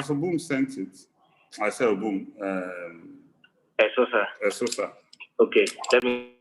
Pastor Boom sent it. I said Boom. Esosa. Esosa. Okay, let me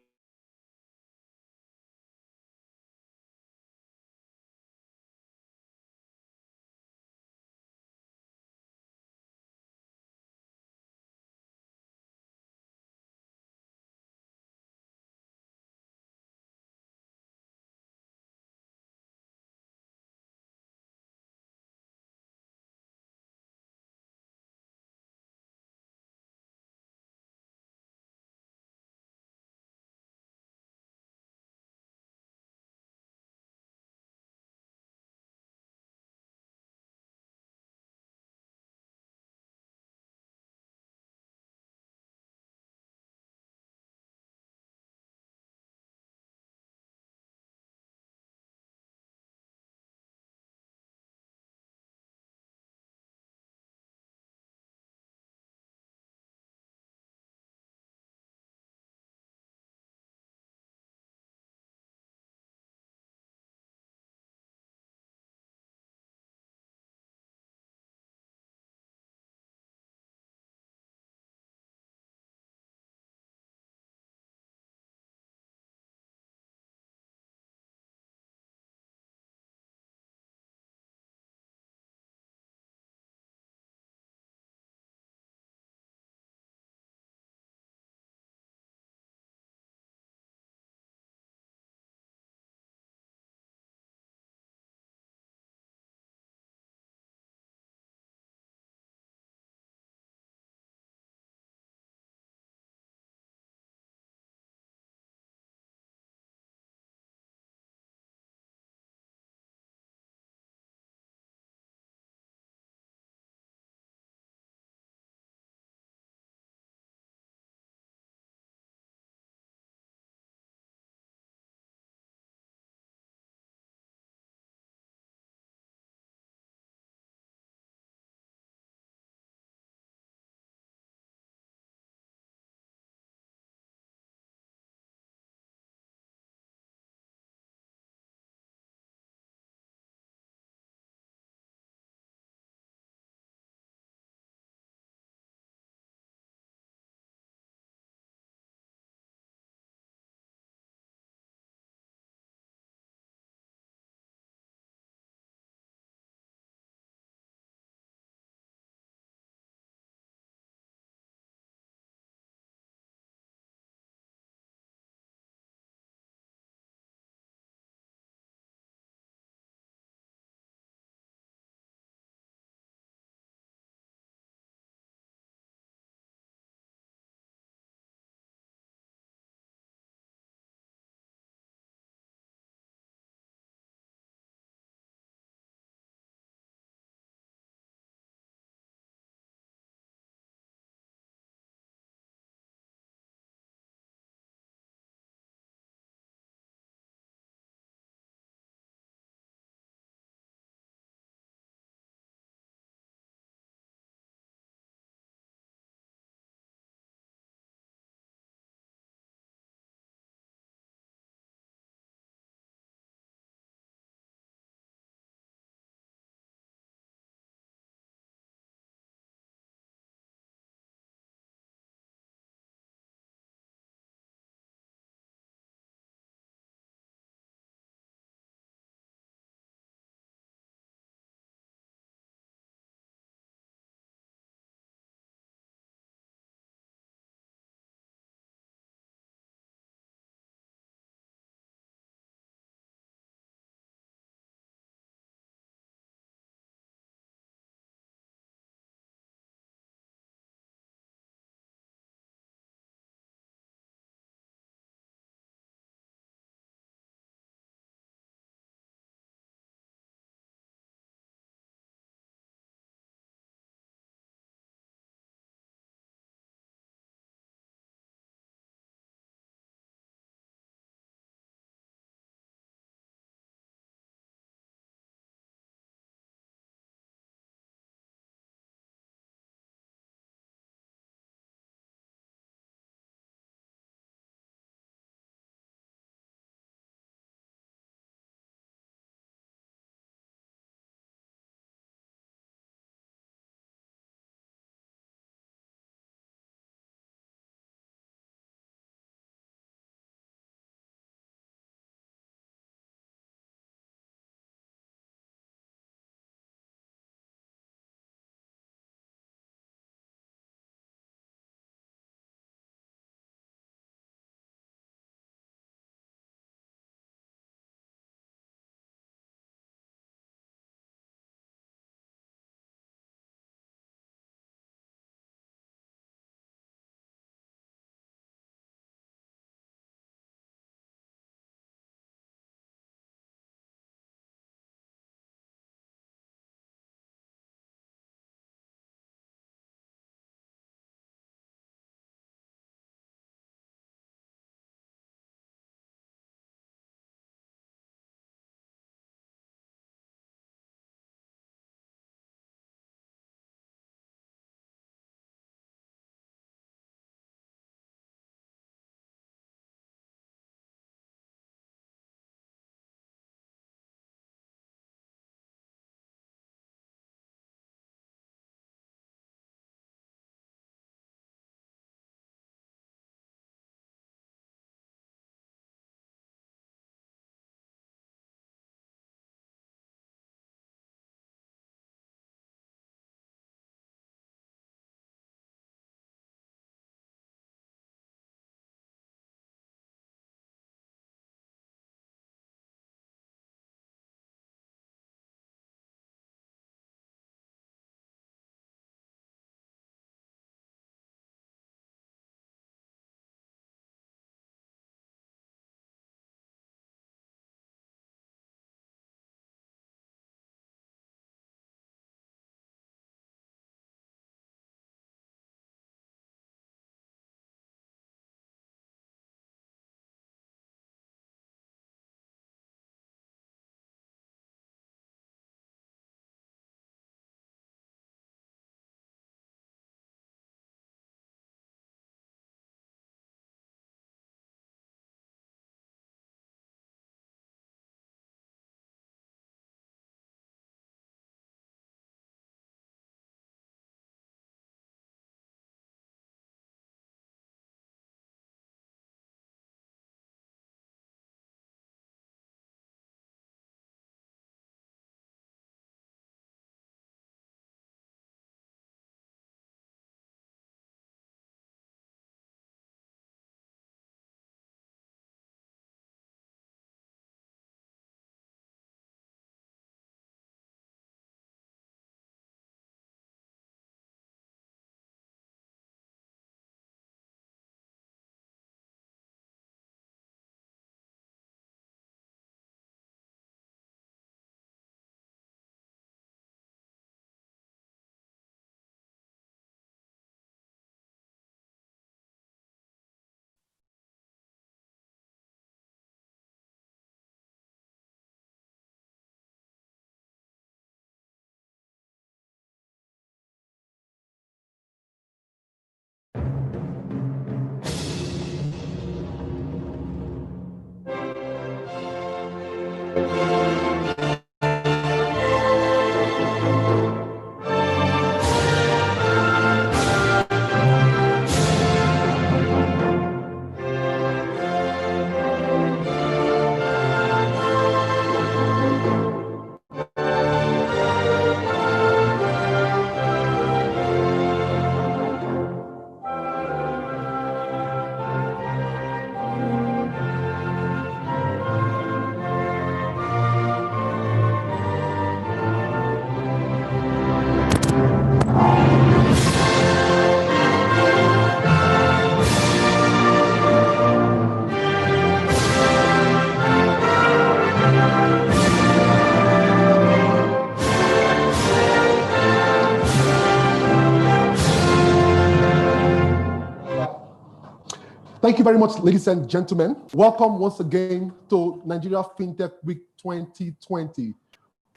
you very much, ladies and gentlemen. Welcome once again to Nigeria FinTech Week 2020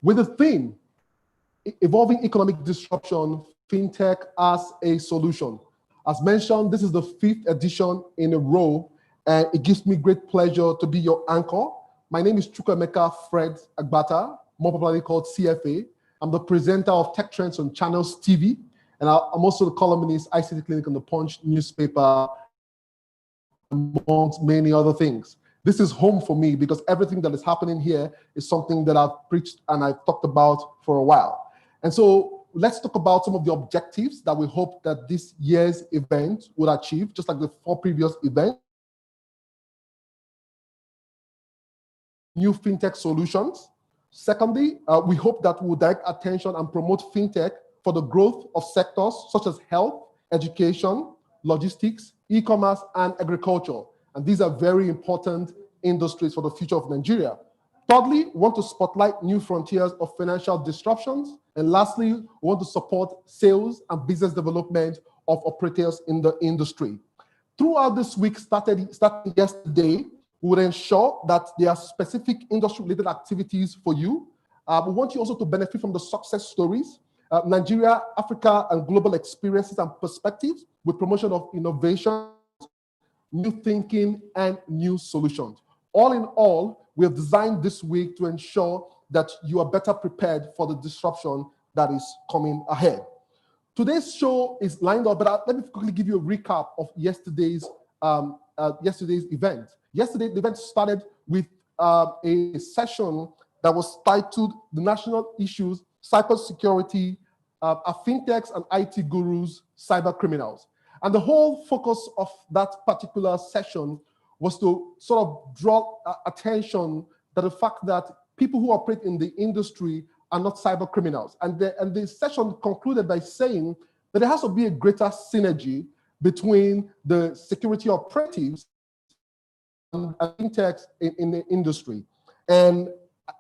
with the theme, Evolving Economic Disruption, FinTech as a Solution. As mentioned, this is the 5th edition in a row, and it gives me great pleasure to be your anchor. My name is Chukwuemeka Fred Agbata, more popularly called CFA. I'm the presenter of Tech Trends on Channels TV, and I'm also the columnist ICT Clinic on the Punch newspaper, amongst many other things. This is home for me because everything that is happening here is something that I've preached and I've talked about for a while. And so let's talk about some of the objectives that we hope that this year's event would achieve, just like the 4 previous events. New fintech solutions. Secondly, we hope that we will direct attention and promote fintech for the growth of sectors such as health, education, logistics, e-commerce, and agriculture. And these are very important industries for the future of Nigeria. Thirdly, we want to spotlight new frontiers of financial disruptions. And lastly, we want to support sales and business development of operators in the industry. Throughout this week, starting yesterday, we will ensure that there are specific industry-related activities for you. We want you also to benefit from the success stories, Nigeria, Africa, and global experiences and perspectives with promotion of innovation, new thinking, and new solutions. All in all, we have designed this week to ensure that you are better prepared for the disruption that is coming ahead. Today's show is lined up, but let me quickly give you a recap of yesterday's event. Yesterday, the event started with a session that was titled The National Issues, Cybersecurity, Fintechs and IT Gurus, Cyber Criminals. And the whole focus of that particular session was to sort of draw attention to the fact that people who operate in the industry are not cyber criminals. And the session concluded by saying that there has to be a greater synergy between the security operatives and fintechs in the industry. And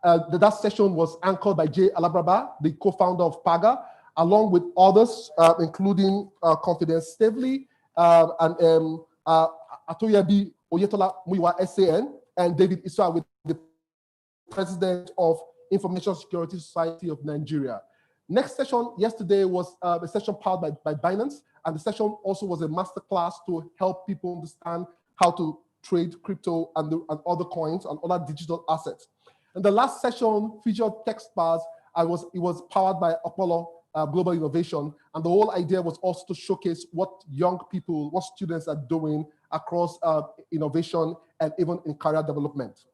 that session was anchored by Jay Alabraba, the co-founder of Paga, along with others, including Confidence Stavely and Atoyabi Oyetola Muiwa SAN, and David Iswa, with the president of Information Security Society of Nigeria. Next session yesterday was a session powered by Binance, and the session also was a masterclass to help people understand how to trade crypto and other coins and other digital assets. And the last session featured text bars. It was powered by Apollo Global Innovation, and the whole idea was also to showcase what young people, what students are doing across innovation and even in career development.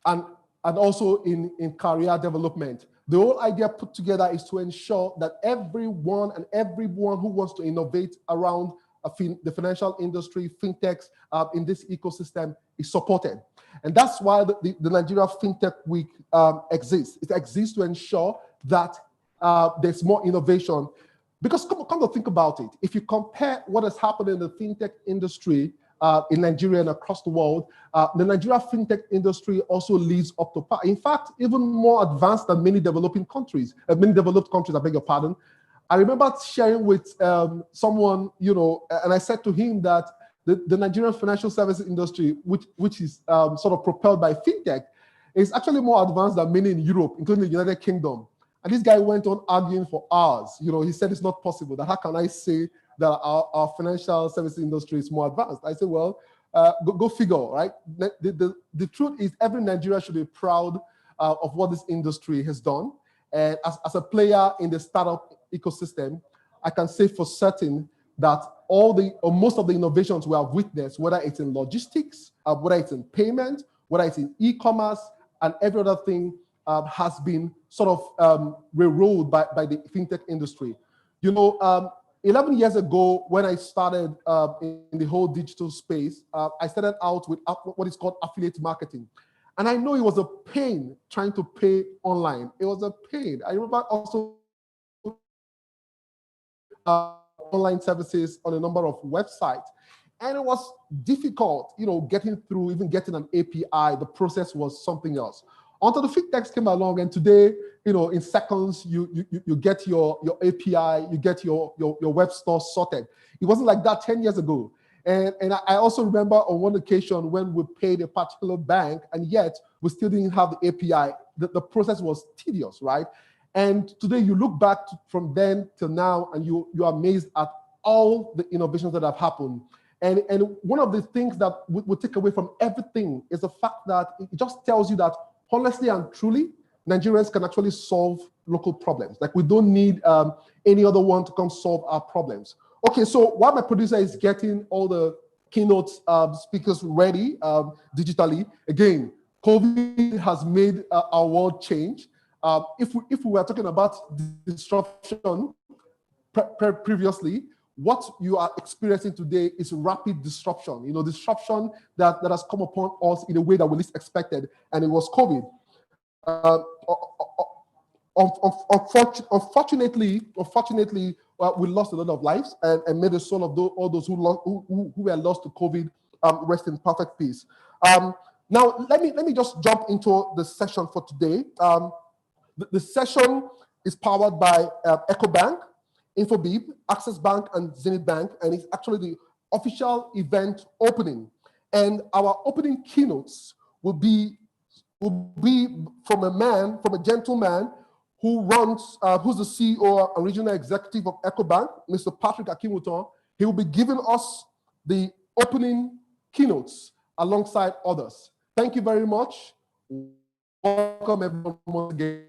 And also in career development. The whole idea put together is to ensure that everyone who wants to innovate around the financial industry, fintechs in this ecosystem is supported. And that's why the Nigeria FinTech Week exists. It exists to ensure that there's more innovation. Because come to think about it, if you compare what has happened in the fintech industry in Nigeria and across the world, the Nigeria fintech industry also leads up to par. In fact, even more advanced than many developed countries, I beg your pardon. I remember sharing with someone, and I said to him that the Nigerian financial services industry, which is sort of propelled by fintech, is actually more advanced than many in Europe, including the United Kingdom. And this guy went on arguing for hours. He said it's not possible. That how can I say that our financial services industry is more advanced? I said, well, go figure, right? The truth is every Nigerian should be proud of what this industry has done. And as a player in the startup ecosystem, I can say for certain that most of the innovations we have witnessed, whether it's in logistics, whether it's in payment, whether it's in e-commerce, and every other thing has been sort of railroaded by the fintech industry. 11 years ago, when I started in the whole digital space, I started out with what is called affiliate marketing. And I know it was a pain trying to pay online. It was a pain. I remember also online services on a number of websites. And it was difficult, getting through, even getting an API. The process was something else. Until the fintechs came along, and today, in seconds, you get your API, you get your web store sorted. It wasn't like that 10 years ago. And I also remember on one occasion when we paid a particular bank, and yet we still didn't have the API. The process was tedious, right? And today you look back from then till now, and you're amazed at all the innovations that have happened. And one of the things that we take away from everything is the fact that it just tells you that honestly and truly, Nigerians can actually solve local problems. Like, we don't need any other one to come solve our problems. Okay, so while my producer is getting all the keynote speakers ready digitally, again, COVID has made our world change. If we were talking about disruption previously, what you are experiencing today is rapid disruption. You know, disruption that has come upon us in a way that we least expected, and it was COVID. Unfortunately, we lost a lot of lives and made the soul of all those who were lost to COVID rest in perfect peace. Now, let me just jump into the session for today. The session is powered by EcoBank, Infobip, Access Bank, and Zenith Bank, and it's actually the official event opening. And our opening keynotes will be from a gentleman who runs, who's the CEO and regional executive of EcoBank, Mr. Patrick Akimuton. He will be giving us the opening keynotes alongside others. Thank you very much. Welcome everyone once again.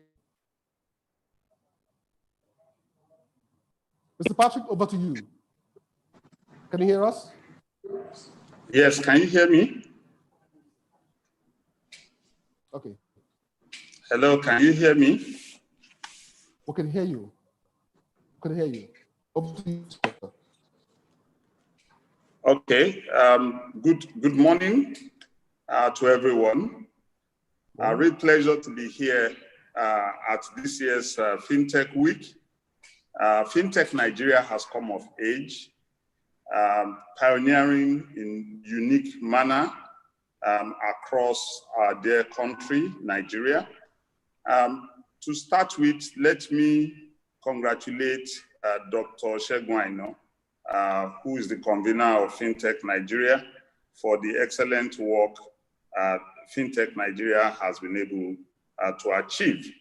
Mr. Patrick, over to you. Can you hear us? Yes, can you hear me? Okay. Hello, can you hear me? We can hear you. We can hear you. Over to you, sir. Okay. Good morning to everyone. A real pleasure to be here at this year's FinTech Week. FinTech Nigeria has come of age, pioneering in unique manner across our dear country, Nigeria. To start with, let me congratulate Dr. Shegun Aina, who is the convener of FinTech Nigeria, for the excellent work FinTech Nigeria has been able to achieve.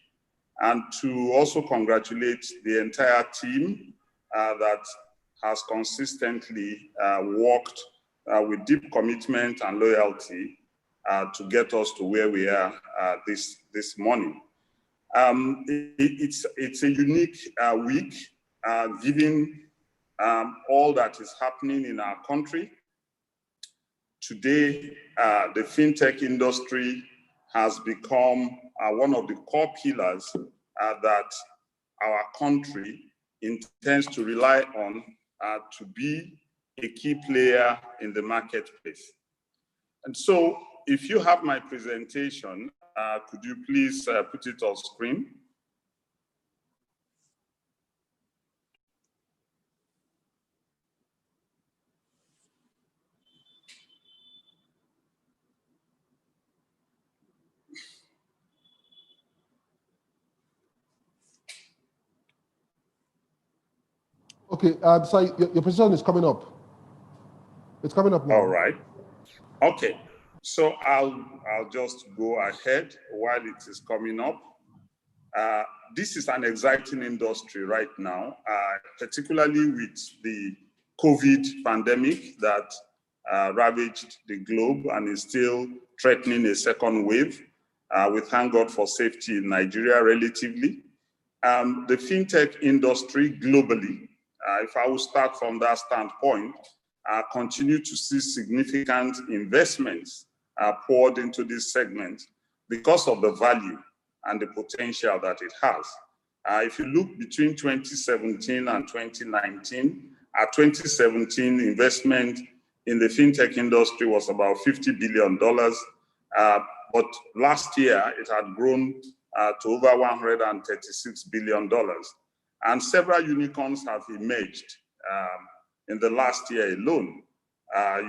And to also congratulate the entire team that has consistently worked with deep commitment and loyalty to get us to where we are this morning. It's a unique week, given all that is happening in our country. Today, the FinTech industry has become one of the core pillars that our country intends to rely on to be a key player in the marketplace. And so, if you have my presentation, could you please put it on screen? Okay, so your presentation is coming up. It's coming up now. All right. Okay. So I'll just go ahead while it is coming up. This is an exciting industry right now, particularly with the COVID pandemic that ravaged the globe and is still threatening a second wave. We thank God for safety in Nigeria relatively. The FinTech industry globally, if I will start from that standpoint, continue to see significant investments poured into this segment because of the value and the potential that it has. If you look between 2017 and 2019, our 2017 investment in the FinTech industry was about $50 billion. But last year, it had grown to over $136 billion. And several unicorns have emerged in the last year alone.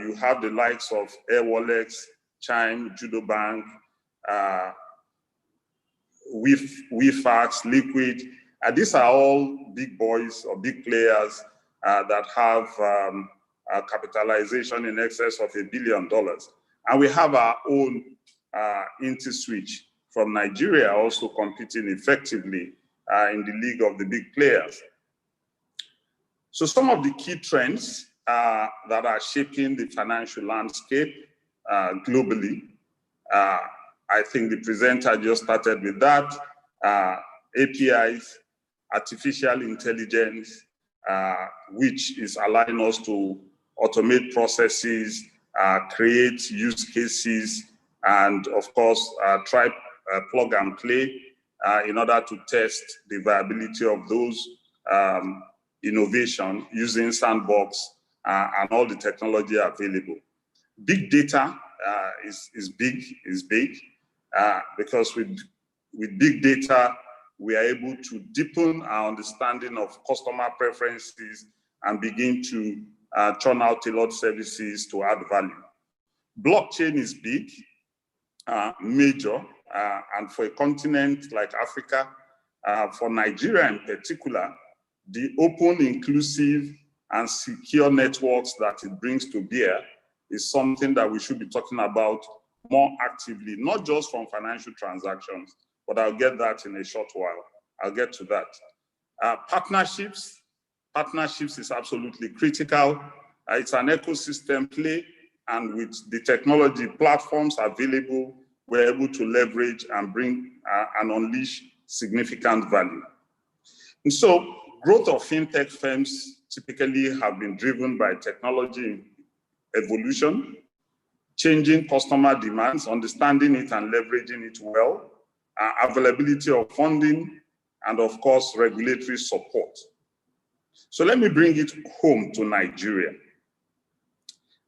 You have the likes of Airwallex, Chime, Judo Bank, WeFax, Liquid. These are all big boys or big players that have capitalization in excess of $1 billion. And we have our own InterSwitch from Nigeria also competing effectively in the league of the big players. So some of the key trends that are shaping the financial landscape globally, I think the presenter just started with that, APIs, artificial intelligence, which is allowing us to automate processes, create use cases, and of course, try plug and play in order to test the viability of those innovation using sandbox and all the technology available. Big data is big, because with big data, we are able to deepen our understanding of customer preferences and begin to churn out tailored services to add value. Blockchain is big, major, and for a continent like Africa, for Nigeria in particular, the open, inclusive, and secure networks that it brings to bear is something that we should be talking about more actively, not just from financial transactions, but I'll get that in a short while. I'll get to that. Partnerships is absolutely critical. It's an ecosystem play, and with the technology platforms available, we're able to leverage and bring and unleash significant value. And so growth of fintech firms typically have been driven by technology evolution, changing customer demands, understanding it and leveraging it well, availability of funding, and of course, regulatory support. So let me bring it home to Nigeria.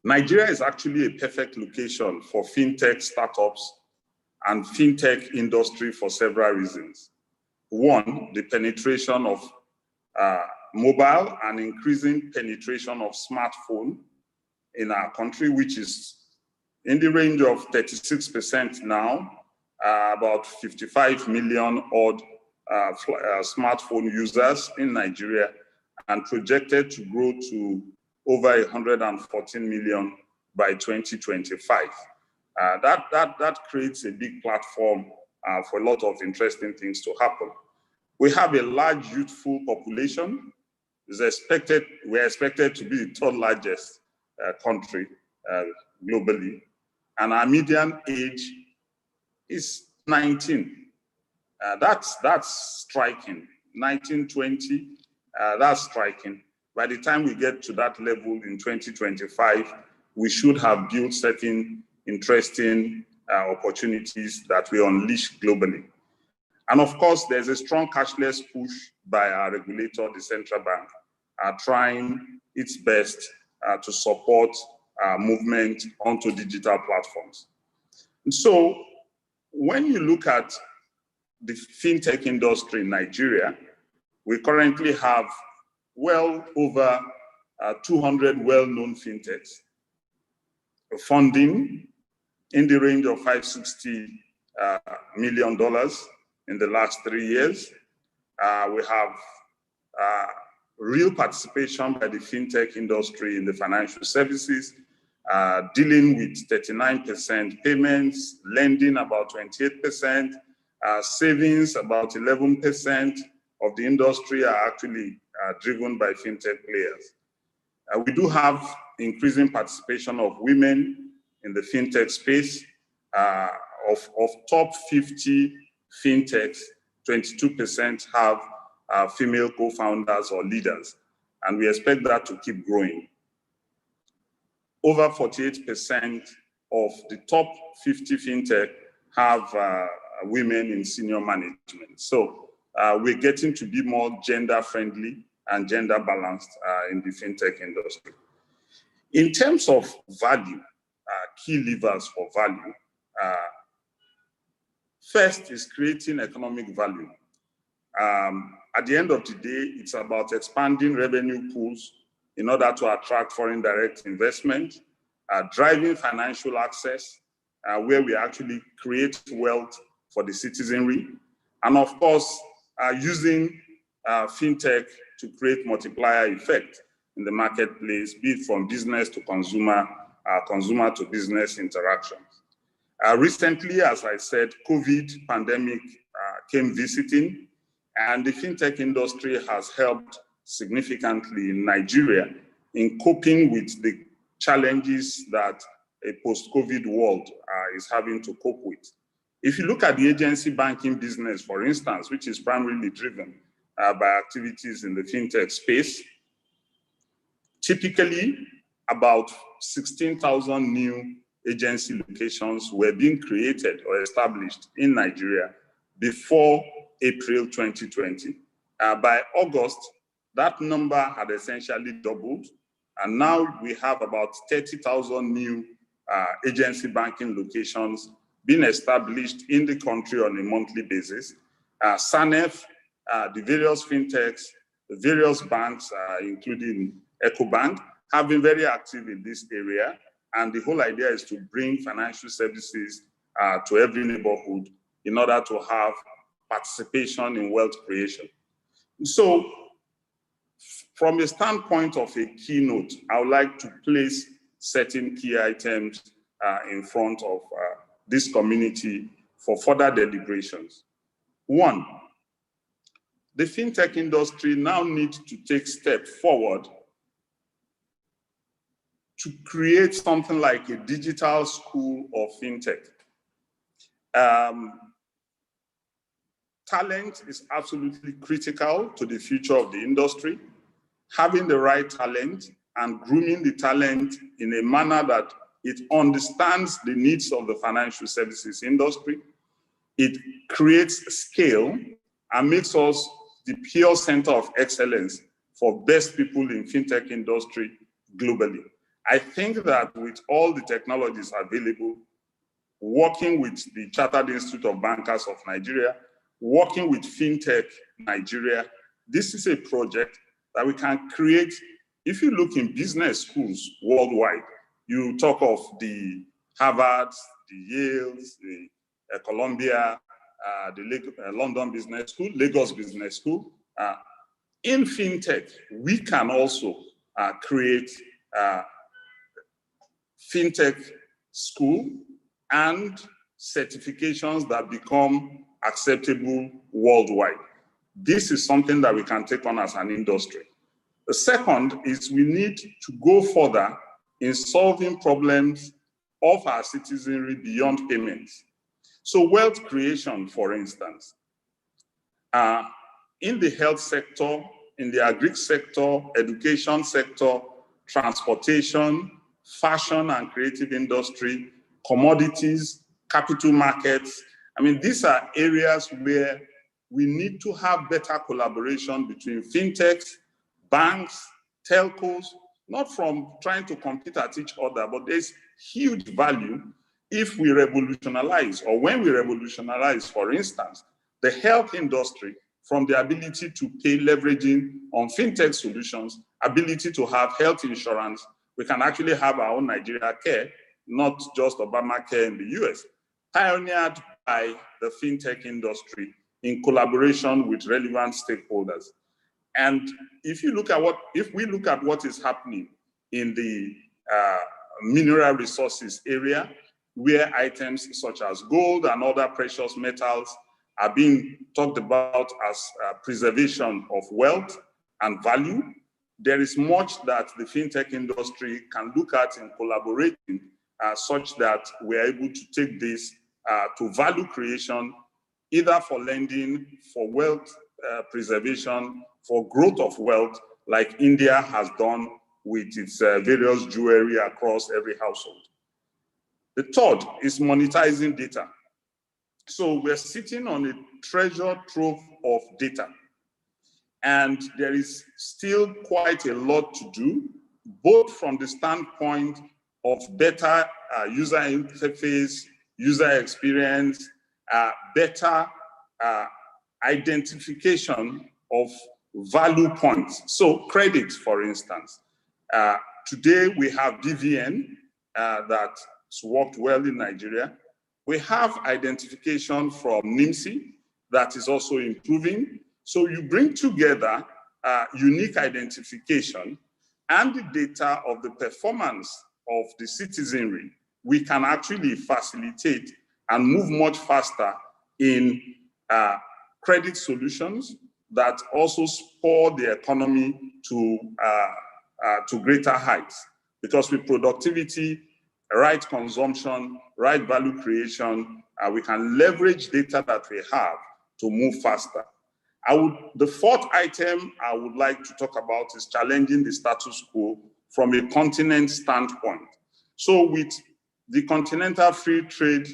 Nigeria is actually a perfect location for fintech startups and fintech industry for several reasons. One, the penetration of mobile and increasing penetration of smartphone in our country, which is in the range of 36% now, about 55 million odd smartphone users in Nigeria, and projected to grow to over 114 million by 2025. That creates a big platform for a lot of interesting things to happen. We have a large youthful population. We're expected to be the third largest country globally, and our median age is 19. That's striking. 19, 20, that's striking. By the time we get to that level in 2025, we should have built certain interesting opportunities that we unleash globally. And of course, there's a strong cashless push by our regulator, the central bank, trying its best to support movement onto digital platforms. And so when you look at the fintech industry in Nigeria, we currently have well over 200 well-known fintechs, funding in the range of $560 million in the last 3 years. We have real participation by the fintech industry in the financial services, dealing with 39% payments, lending about 28%, savings about 11% of the industry are actually driven by fintech players. We do have increasing participation of women in the fintech space. Of top 50 fintechs, 22% have female co-founders or leaders, and we expect that to keep growing. Over 48% of the top 50 fintech have women in senior management. So we're getting to be more gender-friendly and gender-balanced in the fintech industry. In terms of value, key levers for value, first is creating economic value. At the end of the day, it's about expanding revenue pools in order to attract foreign direct investment, driving financial access, where we actually create wealth for the citizenry, and of course, using fintech to create multiplier effect. in the marketplace, be it from business to consumer, consumer to business interactions. Recently, as I said, COVID pandemic came visiting, and the fintech industry has helped significantly in Nigeria in coping with the challenges that a post-COVID world is having to cope with. If you look at the agency banking business, for instance, which is primarily driven by activities in the fintech space, typically about 16,000 new agency locations were being created or established in Nigeria before April 2020. By August, that number had essentially doubled, and now we have about 30,000 new agency banking locations being established in the country on a monthly basis. SANEF, the various fintechs, the various banks, including EcoBank, have been very active in this area. And the whole idea is to bring financial services to every neighborhood in order to have participation in wealth creation. So from a standpoint of a keynote, I would like to place certain key items in front of this community for further deliberations. One, the fintech industry now needs to take steps forward to create something like a digital school of fintech. Talent is absolutely critical to the future of the industry. Having the right talent and grooming the talent in a manner that it understands the needs of the financial services industry, it creates scale and makes us the pure center of excellence for best people in fintech industry globally. I think that with all the technologies available, working with the Chartered Institute of Bankers of Nigeria, working with FinTech Nigeria, this is a project that we can create. If you look in business schools worldwide, you talk of the Harvards, the Yales, the Columbia, the London Business School, Lagos Business School. In FinTech, we can also create FinTech school and certifications that become acceptable worldwide. This is something that we can take on as an industry. The second is we need to go further in solving problems of our citizenry beyond payments. So wealth creation, for instance, in the health sector, in the agri sector, education sector, transportation, fashion and creative industry, commodities, capital markets. I mean, these are areas where we need to have better collaboration between fintechs, banks, telcos, not from trying to compete at each other, but there's huge value if we revolutionize, or when we revolutionize, for instance, the health industry from the ability to pay leveraging on fintech solutions, ability to have health insurance. We can actually have our own Nigeria care, not just Obamacare in the US, pioneered by the fintech industry in collaboration with relevant stakeholders. And if we look at what is happening in the mineral resources area, where items such as gold and other precious metals are being talked about as preservation of wealth and value, there is much that the fintech industry can look at in collaborating such that we're able to take this to value creation, either for lending, for wealth preservation, for growth of wealth, like India has done with its various jewelry across every household. The third is monetizing data. So we're sitting on a treasure trove of data. And there is still quite a lot to do, both from the standpoint of better user interface, user experience, better identification of value points. So credit, for instance. Today we have BVN that's worked well in Nigeria. We have identification from NIMSI that is also improving. So you bring together unique identification and the data of the performance of the citizenry, we can actually facilitate and move much faster in credit solutions that also spur the economy to greater heights. Because with productivity, right consumption, right value creation, we can leverage data that we have to move faster. The fourth item I would like to talk about is challenging the status quo from a continent standpoint. So with the Continental Free Trade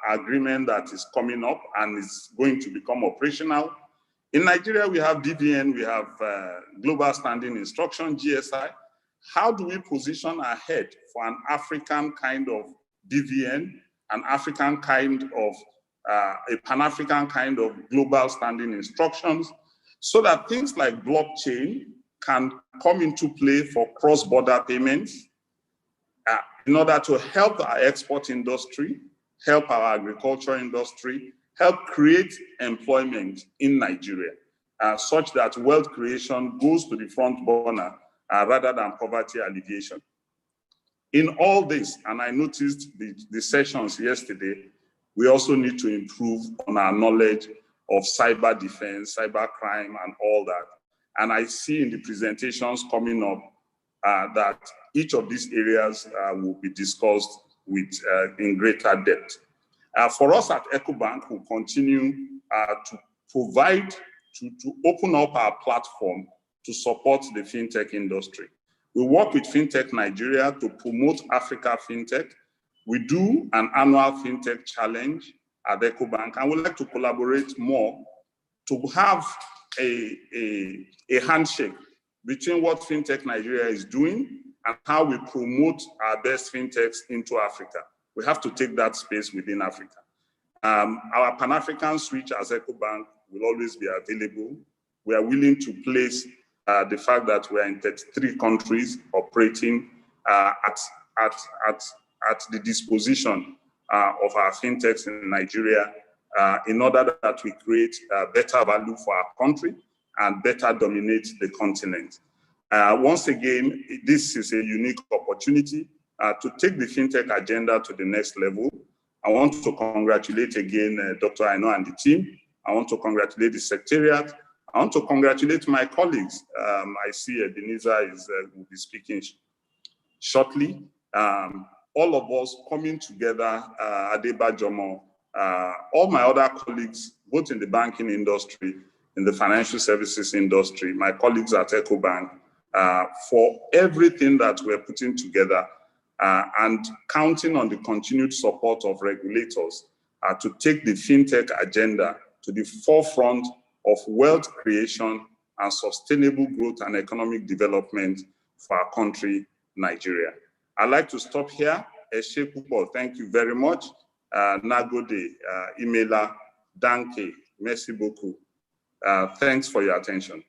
Agreement that is coming up and is going to become operational, in Nigeria we have DVN, we have Global Standing Instruction, GSI. How do we position ahead for an African kind of DVN, an African kind of a Pan-African kind of global standing instructions, so that things like blockchain can come into play for cross-border payments in order to help our export industry, help our agriculture industry, help create employment in Nigeria, such that wealth creation goes to the front burner rather than poverty alleviation. In all this, and I noticed the sessions yesterday, we also need to improve on our knowledge of cyber defense, cyber crime, and all that. And I see in the presentations coming up that each of these areas will be discussed in greater depth. For us at EcoBank, we'll continue to provide, to open up our platform to support the fintech industry. We work with Fintech Nigeria to promote Africa Fintech. We do an annual Fintech challenge at EcoBank, and we'd like to collaborate more to have a handshake between what Fintech Nigeria is doing and how we promote our best fintechs into Africa. We have to take that space within Africa. Our Pan-African switch as EcoBank will always be available. We are willing to place the fact that we are in 33 countries operating at the disposition of our fintechs in Nigeria in order that we create better value for our country and better dominate the continent. Once again, this is a unique opportunity to take the fintech agenda to the next level. I want to congratulate again Dr. Aino and the team. I want to congratulate the Secretariat. I want to congratulate my colleagues. I see Ebenezer will be speaking shortly. All of us coming together, Adeba Jomo, all my other colleagues, both in the banking industry, in the financial services industry, my colleagues at EcoBank, for everything that we're putting together and counting on the continued support of regulators to take the fintech agenda to the forefront of wealth creation and sustainable growth and economic development for our country, Nigeria. I'd like to stop here. Eshe Pupo, thank you very much. Nagode, Imela, Danke, merci beaucoup. Thanks for your attention.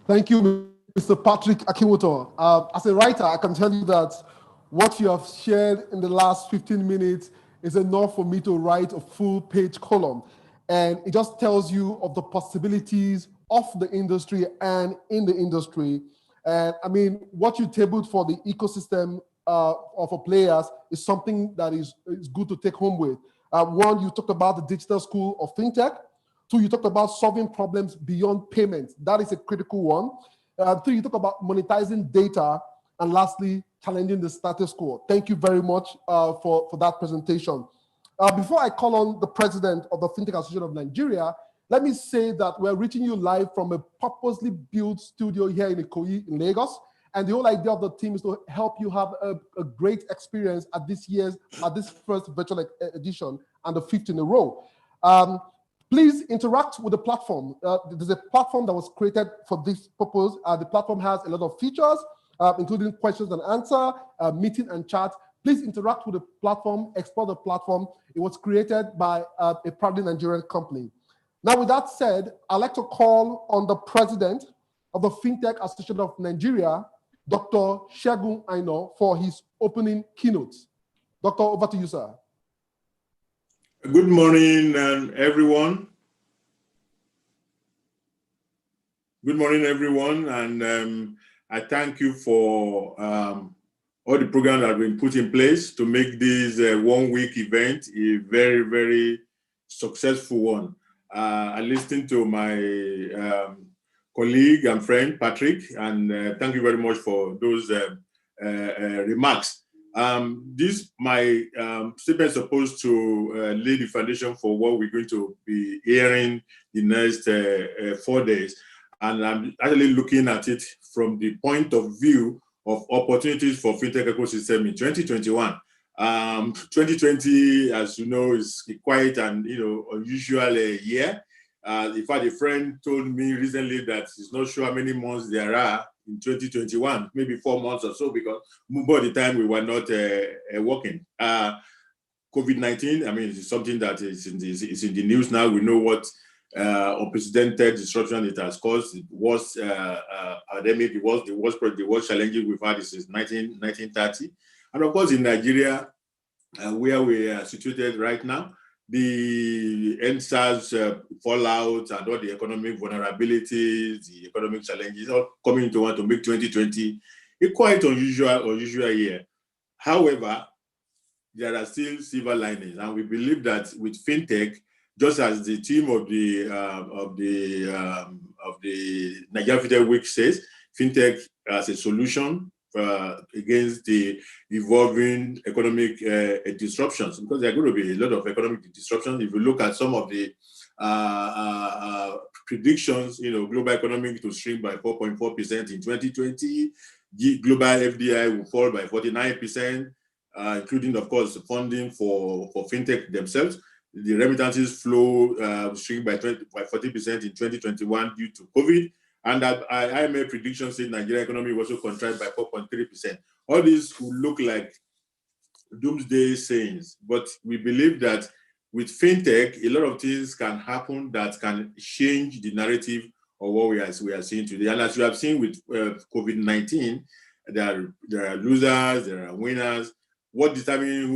Thank you, Mr. Patrick Akiwoto. As a writer, I can tell you that what you have shared in the last 15 minutes is enough for me to write a full-page column. And it just tells you of the possibilities of the industry and in the industry. And I mean, what you tabled for the ecosystem of players is something that is good to take home with. One, you talked about the digital school of fintech. Two, you talked about solving problems beyond payments. That is a critical one. Three, you talk about monetizing data. And lastly, challenging the status quo. Thank you very much for that presentation. Before I call on the president of the Fintech Association of Nigeria, let me say that we're reaching you live from a purposely built studio here in Ikoyi in Lagos. And the whole idea of the team is to help you have a great experience at this first virtual edition and the 5th in a row. Please interact with the platform. There's a platform that was created for this purpose. The platform has a lot of features, including questions and answer, meeting and chat. Please interact with the platform, explore the platform. It was created by a proudly Nigerian company. Now, with that said, I'd like to call on the president of the Fintech Association of Nigeria, Dr. Segun Aino, for his opening keynote. Doctor, over to you, sir. Good morning, everyone. Good morning, everyone, and I thank you for all the programs that have been put in place to make this 1 week event a very, very successful one. I listened to my colleague and friend, Patrick, and thank you very much for those remarks. My statement is supposed to lay the foundation for what we're going to be hearing the next 4 days. And I'm actually looking at it from the point of view of opportunities for fintech ecosystem in 2021. 2020, as you know, is quite an unusual year. In fact, a friend told me recently that he's not sure how many months there are in 2021, maybe 4 months or so, because by the time we were not working. COVID-19, I mean, it's something that is in the news now. We know what unprecedented disruption it has caused. It was pandemic. It was the worst challenging we've had since 1930. And of course, in Nigeria, where we are situated right now, the NSAS fallout and all the economic vulnerabilities, the economic challenges, all coming into one to make 2020 a quite unusual year. However, there are still silver linings, and we believe that with fintech, just as the team of the Nigeria Fintech Week says, fintech as a solution against the evolving economic disruptions, because there are going to be a lot of economic disruptions. If you look at some of the predictions, global economy to shrink by 4.4% in 2020, global FDI will fall by 49%, including, of course, funding for fintech themselves. The remittances flow shrink by 40% in 2021 due to COVID. And that IMF predictions say Nigerian economy will also contract by 4.3%. All these will look like doomsday sayings, but we believe that with fintech, a lot of things can happen that can change the narrative of what we are seeing today. And as you have seen with COVID-19, there are losers, there are winners. What determines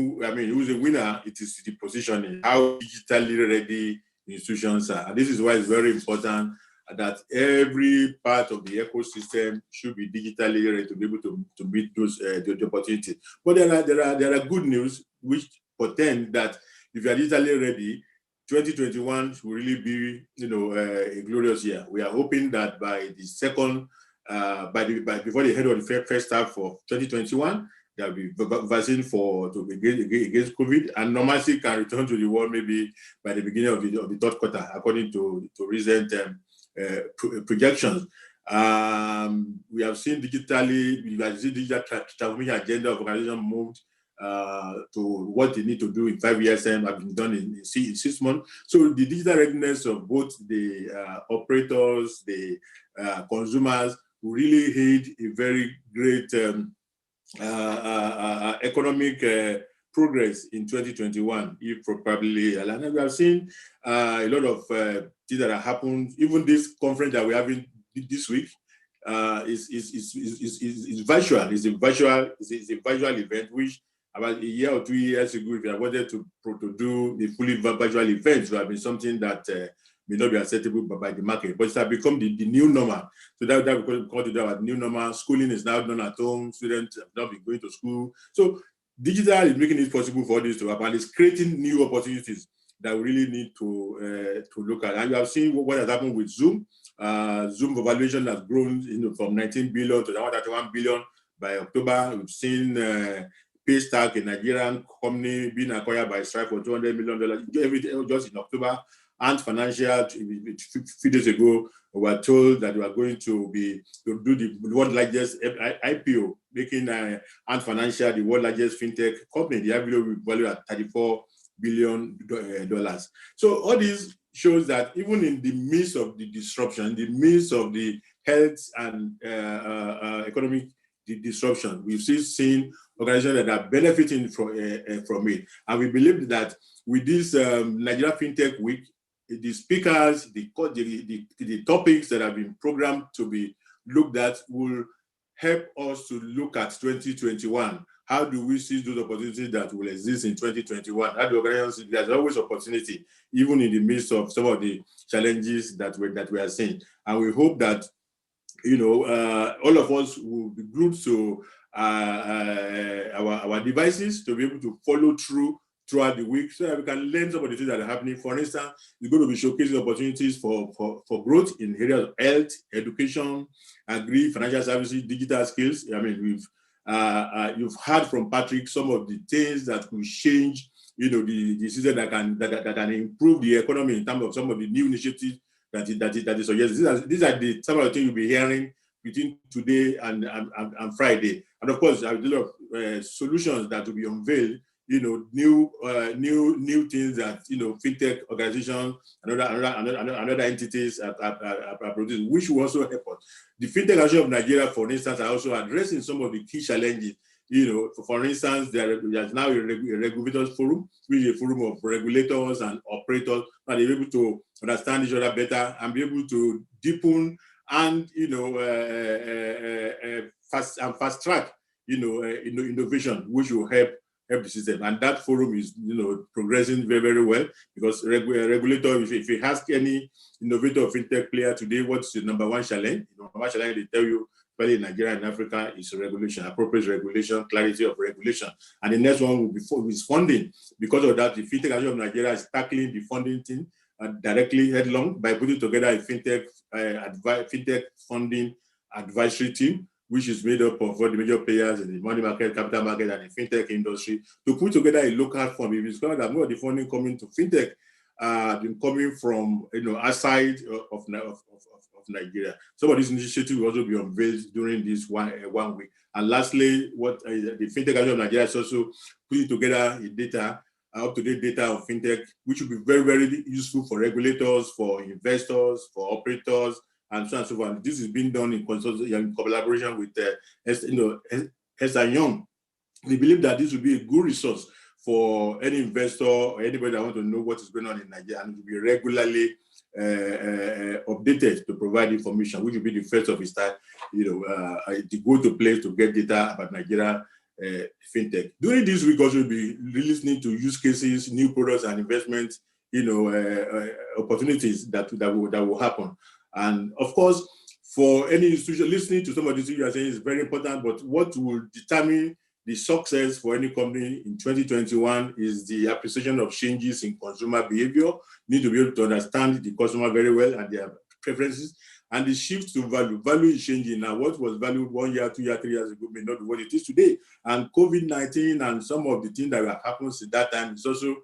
who's a winner? It is the positioning, how digitally ready institutions are. And this is why it's very important that every part of the ecosystem should be digitally ready to be able to meet those the opportunities. But there are good news which portend that if you are digitally ready, 2021 will really be a glorious year. We are hoping that by the second before the end of the first half of 2021, there will be vaccine against COVID, and normalcy can return to the world maybe by the beginning of the third quarter, according to recent projections. We have seen digital transformation agenda of organization moved to what they need to do in 5 years time have been done in 6 months. So the digital readiness of both the operators, the consumers, will really aid a very great economic progress in 2021, if probably. And we have seen a lot of things that have happened. Even this conference that we're having this week is virtual. It's a virtual event, which about a year or 2 years ago, if I wanted to do the fully virtual event, would have been something that may not be acceptable by the market, but it has become the new normal. So that we call it our new normal. Schooling is now done at home. Students have not been going to school. So digital is making it possible for this to happen. It's creating new opportunities that we really need to look at. And you have seen what has happened with Zoom. Zoom valuation has grown from 19 billion to 31 billion by October. We've seen Paystack, a Nigerian company, being acquired by Stripe for $200 million. Everything just in October. Ant Financial, a few days ago, we were told that we are going to do the world's largest IPO, making Ant Financial the world's largest fintech company. The IPO will value at $34 billion. So all this shows that even in the midst of the disruption, in the midst of the health and economic disruption, we've still seen organizations that are benefiting from it. And we believe that with this Nigeria Fintech Week, the speakers, the topics that have been programmed to be looked at will help us to look at 2021. How do we see those opportunities that will exist in 2021? How do organizations, there's always opportunity, even in the midst of some of the challenges that we are seeing. And we hope that all of us will be glued to our devices to be able to follow throughout the week so that we can learn some of the things that are happening. For instance, it's going to be showcasing opportunities for growth in areas of health, education, agri, financial services, digital skills. I mean, you've heard from Patrick some of the things that will change, the system that can improve the economy in terms of some of the new initiatives that is suggested. These are some of the things you'll be hearing between today and Friday. And of course, there are a lot of solutions that will be unveiled, new things that, fintech organizations and other entities are producing, which will also help us. The Fintech Association of Nigeria, for instance, are also addressing some of the key challenges. For instance, there's now a regulators forum, which is a forum of regulators and operators, and they're able to understand each other better and be able to deepen and fast track innovation, which will help the system. And that forum is progressing very, very well, because regulator, if you ask any innovator fintech player today, what's the number one challenge? Number one challenge, they tell you, especially in Nigeria and Africa, is regulation, appropriate regulation, clarity of regulation. And the next one will be funding. Because of that, the Fintech Association of Nigeria is tackling the funding thing directly headlong by putting together a fintech funding advisory team, which is made up of all the major players in the money market, capital market, and the fintech industry, to put together a local fund. We've discovered that more of the funding coming to fintech been coming from outside of Nigeria. Some of these initiatives will also be unveiled during this one week. And lastly, what the Fintech Association of Nigeria is also putting together up-to-date data on fintech, which will be very, very useful for regulators, for investors, for operators, and so on and so forth. This is being done in collaboration with Young. We believe that this will be a good resource for any investor or anybody that wants to know what is going on in Nigeria, and it will be regularly updated to provide information, which will be the first of its type, the go-to place to get data about Nigeria fintech. During this week, also we'll be listening to use cases, new products and investments, opportunities that will happen. And of course, for any institution, listening to some of these things you are saying is very important, but what will determine the success for any company in 2021 is the appreciation of changes in consumer behavior. You need to be able to understand the customer very well and their preferences, and the shift to value. Value is changing now. What was valued 1 year, 2 years, 3 years ago may not be what it is today. And COVID-19 and some of the things that have happened since that time is also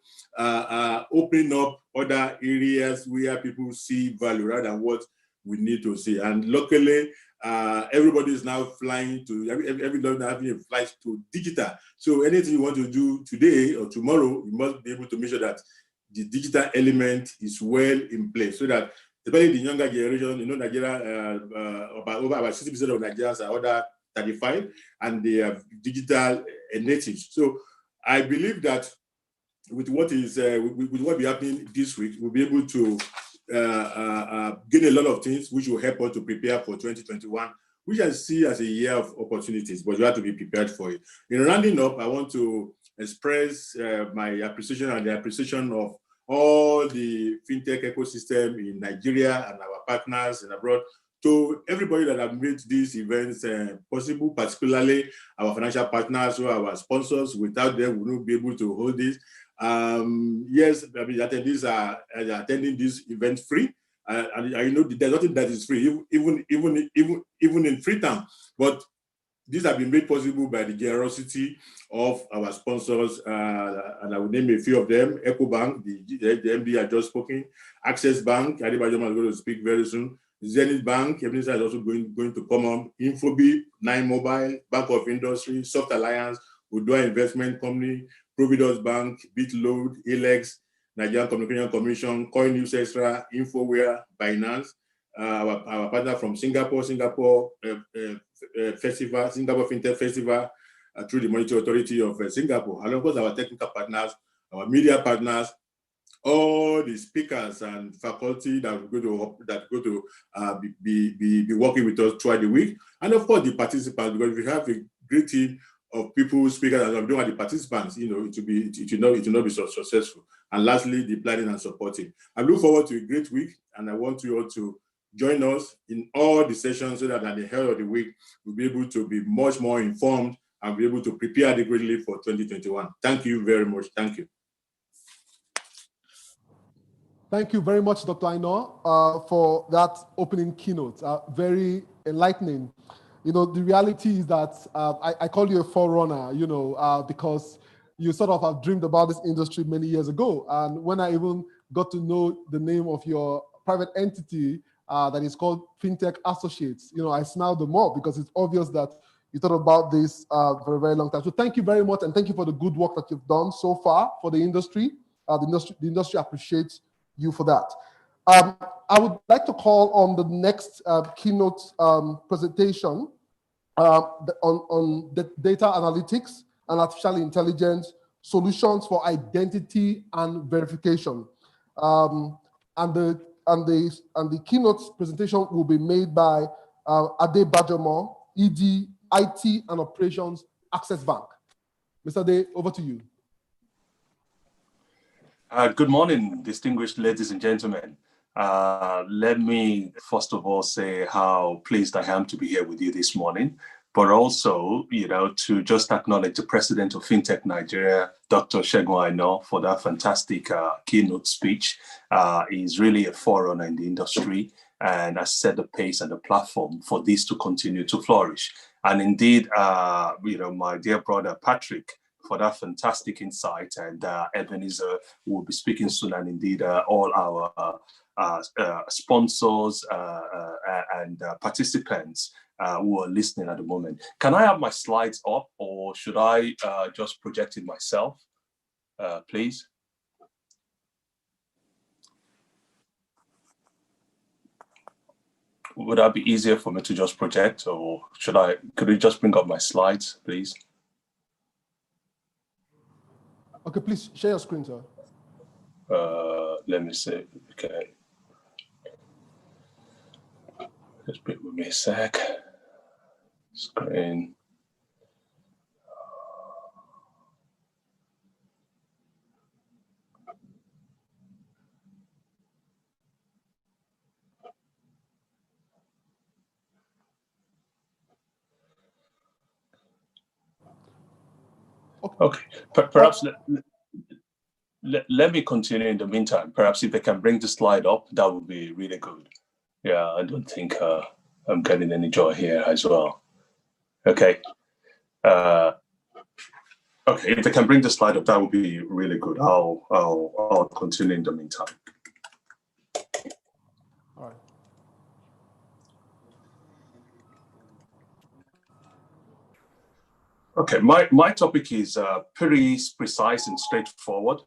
opening up other areas where people see value rather than what we need to see. And luckily, everybody is now flying to, everybody having a flight to digital. So anything you want to do today or tomorrow, you must be able to make sure that the digital element is well in place, so that especially the younger generation, Nigeria, about 60% of Nigerians are under 35, and they are digital natives. So I believe that with what is with what will be happening this week, we'll be able to gain a lot of things which will help us to prepare for 2021, which I see as a year of opportunities, but you have to be prepared for it. In rounding up, I want to express my appreciation and the appreciation of all the fintech ecosystem in Nigeria and our partners and abroad, to everybody that have made these events possible, particularly our financial partners or our sponsors. Without them, we wouldn't be able to hold this. Yes, I mean, attendees are attending this event free, and I know there's nothing that is free, even in Freetown. But these have been made possible by the generosity of our sponsors, and I will name a few of them: EcoBank, the MD I just spoken, Access Bank, Adibajo is going to speak very soon. Zenith Bank, Ebenezer is also going to come on. Infobi, Nine Mobile, Bank of Industry, Soft Alliance, Udua Investment Company, Providence Bank, Bitload, Elex, Nigerian Communication Commission, Coin News Extra, Infoware, Binance, our partner from Singapore Festival, Singapore FinTech Festival, through the Monetary Authority of Singapore, and of course our technical partners, our media partners, all the speakers and faculty that are going to be working with us throughout the week, and of course the participants, because we have a great team of people, speakers, and doing the participants, it will not be so successful. And lastly, the planning and supporting. I look forward to a great week, and I want you all to join us in all the sessions so that at the end of the week, we'll be able to be much more informed and be able to prepare adequately for 2021. Thank you very much. Thank you. Thank you very much, Dr. Aino, for that opening keynote. Very enlightening. You know, the reality is that I call you a forerunner, you know, because you sort of have dreamed about this industry many years ago. And when I even got to know the name of your private entity that is called FinTech Associates, you know, I smiled the more because it's obvious that you thought about this for a very long time. So thank you very much, and thank you for the good work that you've done so far for the industry. The industry appreciates you for that. I would like to call on the next keynote presentation on the data analytics and artificial intelligence solutions for identity and verification. And the keynote presentation will be made by Ade Bajomo, ED, IT and Operations, Access Bank. Mr. Ade, over to you. Good morning, distinguished ladies and gentlemen. Let me first of all say how pleased I am to be here with you this morning, but also, you know, to just acknowledge the president of FinTech Nigeria, Dr. Segun Aino, for that fantastic keynote speech. He's really a forerunner in the industry and has set the pace and the platform for this to continue to flourish. And indeed, you know, my dear brother Patrick, for that fantastic insight, and Ebenezer will be speaking soon, and indeed all our sponsors and participants who are listening at the moment. Can I have my slides up, or should I just project it myself, please? Would that be easier for me to just project, or could you just bring up my slides, please? Okay, please share your screen, sir. Let me see. Okay. Just bear with me a sec. Screen. Okay. Perhaps let me continue in the meantime. Perhaps if they can bring the slide up, that would be really good. Yeah, I don't think I'm getting any joy here as well. Okay. Okay, if they can bring the slide up, that would be really good. I'll continue in the meantime. All right. Okay, my topic is pretty precise and straightforward.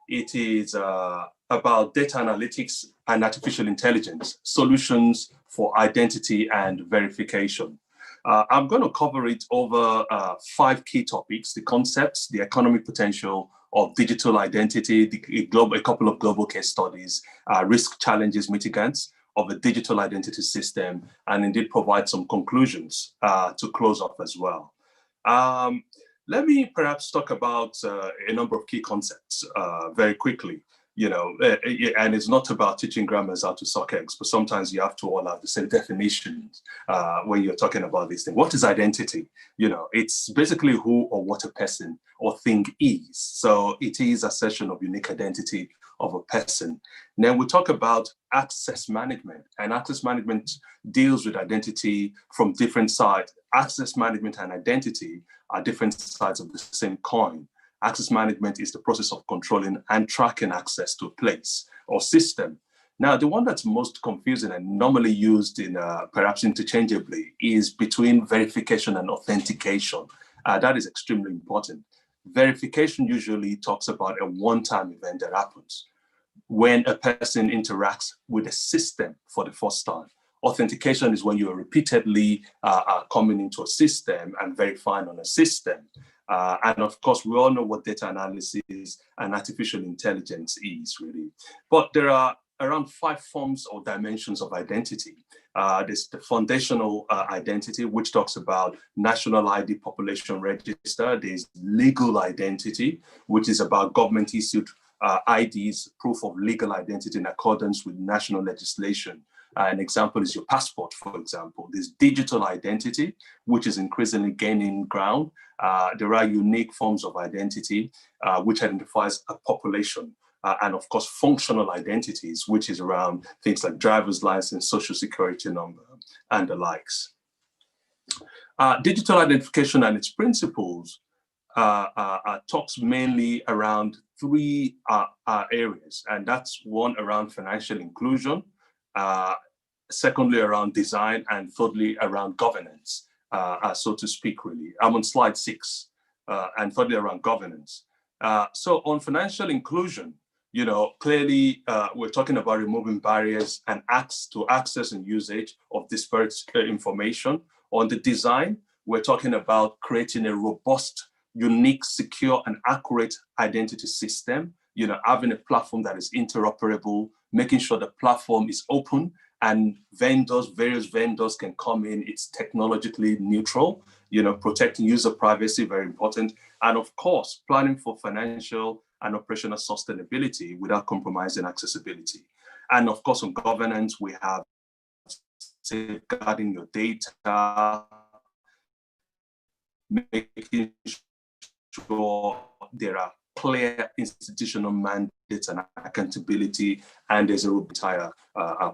It is about data analytics and artificial intelligence, solutions for identity and verification. I'm going to cover it over 5 key topics: the concepts, the economic potential of digital identity, a couple of global case studies, risk, challenges, mitigants of a digital identity system, and indeed provide some conclusions to close off as well. Let me perhaps talk about a number of key concepts very quickly. You know, and it's not about teaching grammars how to suck eggs, but sometimes you have to all have the same definitions when you're talking about this thing. What is identity? You know, it's basically who or what a person or thing is. So it is a session of unique identity of a person. Then we talk about access management, and access management deals with identity from different sides. Access management and identity are different sides of the same coin. Access management is the process of controlling and tracking access to a place or system. Now, the one that's most confusing and normally used in perhaps interchangeably is between verification and authentication. That is extremely important. Verification usually talks about a one-time event that happens when a person interacts with a system for the first time. Authentication is when you are repeatedly coming into a system and verifying on a system. And of course, we all know what data analysis and artificial intelligence is really. But there are around 5 forms or dimensions of identity. There's the foundational identity, which talks about national ID population register. There's legal identity, which is about government issued IDs, proof of legal identity in accordance with national legislation. An example is your passport, for example. This digital identity, which is increasingly gaining ground. There are unique forms of identity, which identifies a population. And of course, functional identities, which is around things like driver's license, social security number, and the likes. Digital identification and its principles talks mainly around three areas, and that's one around financial inclusion, secondly around design, and thirdly around governance, so to speak, really. I'm on slide 6, and thirdly around governance. So on financial inclusion, clearly we're talking about removing barriers and to access and usage of disparate information. On the design, we're talking about creating a robust, unique, secure, and accurate identity system, having a platform that is interoperable, making sure the platform is open and various vendors can come in, it's technologically neutral, protecting user privacy, very important. And of course, planning for financial and operational sustainability without compromising accessibility. And of course, on governance, we have safeguarding your data, making sure there are clear institutional mandates and accountability, and there's a entire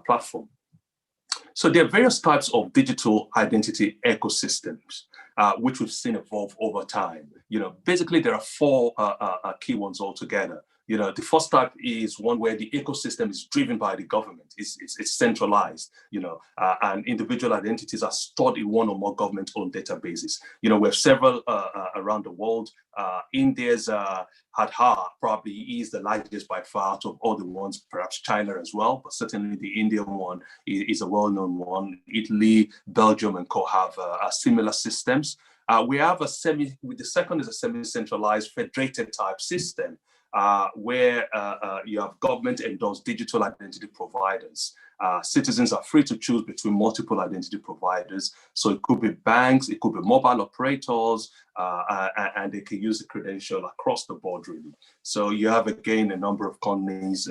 platform. So there are various types of digital identity ecosystems, which we've seen evolve over time. Basically there are 4 key ones altogether. The first type is one where the ecosystem is driven by the government. It's centralized, and individual identities are stored in one or more government-owned databases. We have several around the world. India's Aadhaar probably is the largest by far out of all the ones, perhaps China as well, but certainly the Indian one is a well-known one. Italy, Belgium, and co have similar systems. We have the second is a semi-centralized federated type system, where you have government-endorsed digital identity providers. Citizens are free to choose between multiple identity providers. So it could be banks, it could be mobile operators, and they can use the credential across the board, really. So you have, again, a number of countries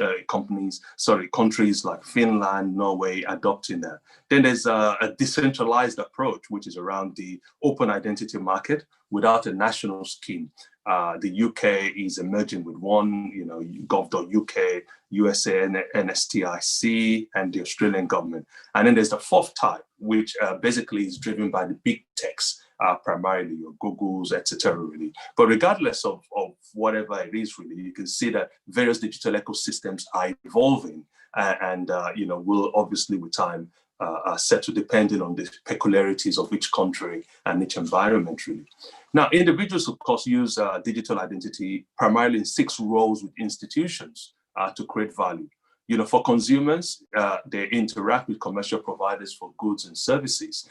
like Finland, Norway adopting that. Then there's a decentralized approach, which is around the open identity market without a national scheme. The UK is emerging with one, gov.uk, USA, NSTIC, and the Australian government. And then there's the fourth type, which basically is driven by the big techs, primarily your Googles, etc. really. But regardless of whatever it is, really, you can see that various digital ecosystems are evolving and will obviously with time settle depending on the peculiarities of each country and each environment, really. Now, individuals, of course, use digital identity primarily in 6 roles with institutions to create value. For consumers, they interact with commercial providers for goods and services.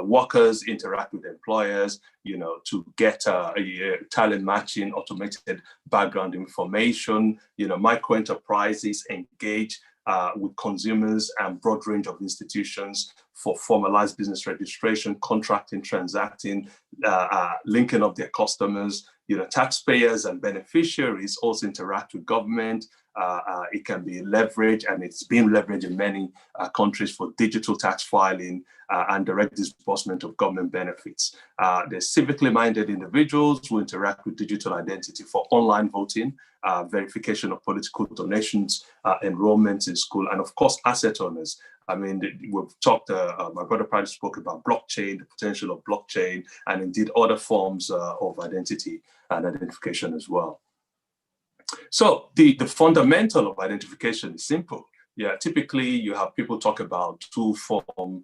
Workers interact with employers, to get talent matching, automated background information. Micro enterprises engage with consumers and broad range of institutions for formalized business registration, contracting, transacting, linking up their customers. Taxpayers and beneficiaries also interact with government. It can be leveraged, and it's been leveraged in many countries for digital tax filing and direct disbursement of government benefits. There's civically minded individuals who interact with digital identity for online voting, verification of political donations, enrollment in school, and of course, asset owners. I mean, we've talked, my brother probably spoke about blockchain, the potential of blockchain, and indeed other forms of identity and identification as well. So the fundamental of identification is simple. Yeah, typically you have people talk about two-form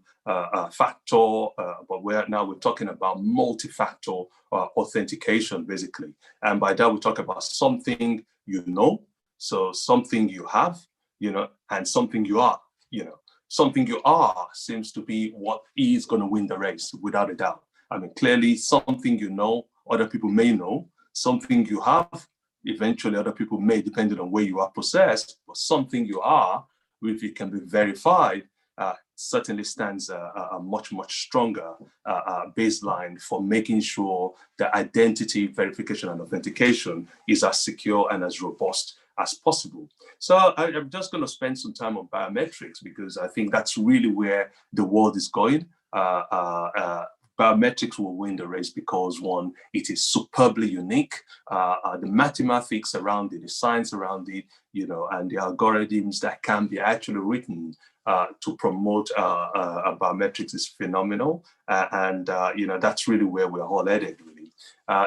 factor, but we're talking about multi-factor authentication, basically. And by that, we talk about something so something you have, and something you are, Something you are seems to be what is going to win the race, without a doubt. I mean, clearly something other people may know, something you have, eventually other people may, depending on where you are processed, but something you are, if it can be verified, certainly stands a much, much stronger baseline for making sure the identity verification and authentication is as secure and as robust as possible. So I'm just going to spend some time on biometrics because I think that's really where the world is going. Biometrics will win the race because, one, it is superbly unique. The mathematics around it, the science around it, and the algorithms that can be actually written to promote biometrics is phenomenal. That's really where we're all headed, really.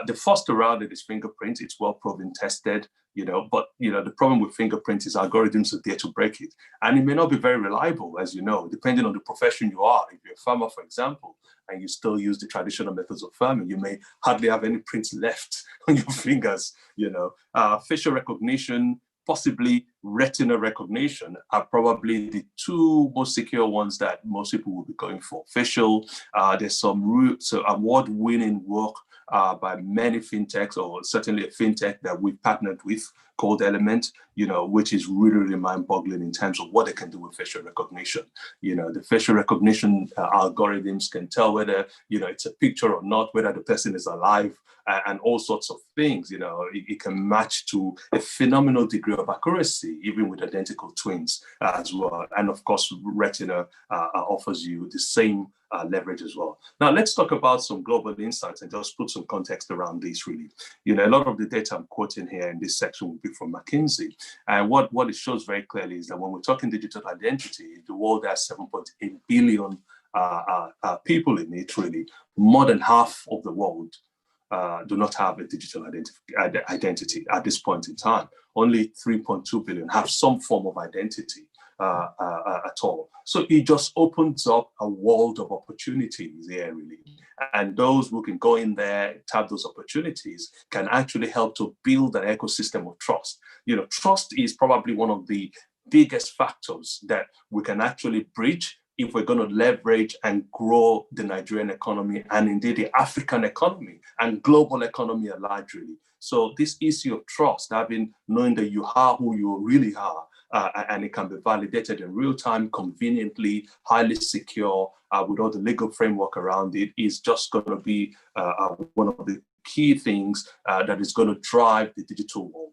The first around it is fingerprint. It's well proven, tested, but the problem with fingerprint is algorithms are there to break it. And it may not be very reliable, as you know, depending on the profession you are. If you're a farmer, for example, and you still use the traditional methods of farming, you may hardly have any prints left on your fingers. Facial recognition, possibly retina recognition are probably the two most secure ones that most people will be going for. Facial, there's some award-winning work by many fintechs, or certainly a fintech that we've partnered with called Element, which is really, really mind-boggling in terms of what they can do with facial recognition. The facial recognition algorithms can tell whether, it's a picture or not, whether the person is alive, and all sorts of things. It can match to a phenomenal degree of accuracy, even with identical twins as well. And of course, retina offers you the same leverage as well. Now, let's talk about some global insights and just put some context around this, really. A lot of the data I'm quoting here in this section will be from McKinsey. And what it shows very clearly is that when we're talking digital identity, the world has 7.8 billion people in it, really. More than half of the world do not have a digital identity at this point in time. Only 3.2 billion have some form of identity at all. So it just opens up a world of opportunities there, really. And those who can go in there, tap those opportunities, can actually help to build an ecosystem of trust. Trust is probably one of the biggest factors that we can actually bridge if we're going to leverage and grow the Nigerian economy and indeed the African economy and global economy at large, really. So this issue of trust, knowing that you are who you really are, and it can be validated in real time, conveniently, highly secure, with all the legal framework around it, is just going to be one of the key things that is going to drive the digital world.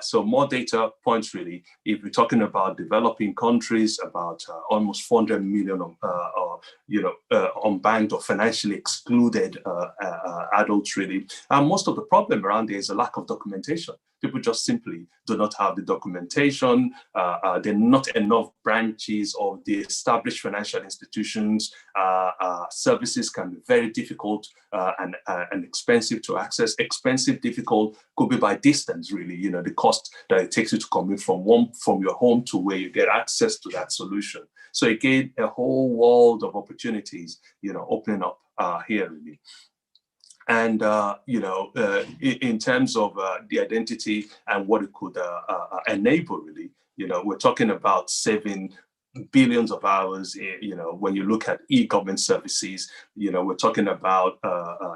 So more data points, really. If we're talking about developing countries, about almost 400 million, unbanked or financially excluded adults, really. And most of the problem around there is a lack of documentation. People just simply do not have the documentation. There are not enough branches of the established financial institutions. Services can be very difficult and expensive to access. Expensive, difficult, could be by distance, really. The cost that it takes you to commute from your home to where you get access to that solution. So again, a whole world of opportunities, opening up here, really. And, in terms of the identity and what it could enable, really, we're talking about saving billions of hours. When you look at e-government services, we're talking about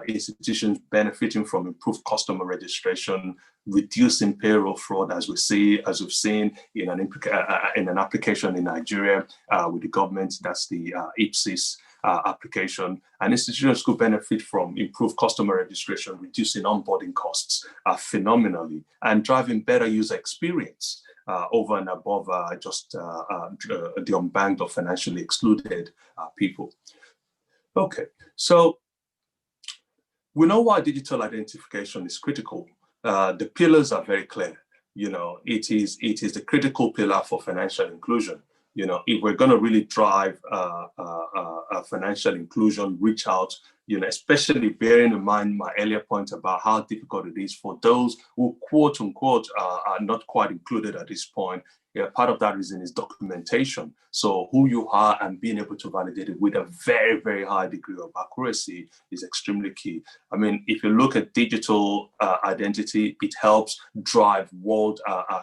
institutions benefiting from improved customer registration, reducing payroll fraud, as we've seen in an application in Nigeria with the government. That's the IPSIS application. And institutions could benefit from improved customer registration, reducing onboarding costs phenomenally, and driving better user experience over and above just the unbanked or financially excluded people. Okay, so we know why digital identification is critical. The pillars are very clear. It is the critical pillar for financial inclusion. If we're going to really drive financial inclusion, reach out, especially bearing in mind my earlier point about how difficult it is for those who, quote unquote, are not quite included at this point. Part of that reason is documentation. So who you are and being able to validate it with a very, very high degree of accuracy is extremely key. I mean, if you look at digital identity, it helps drive world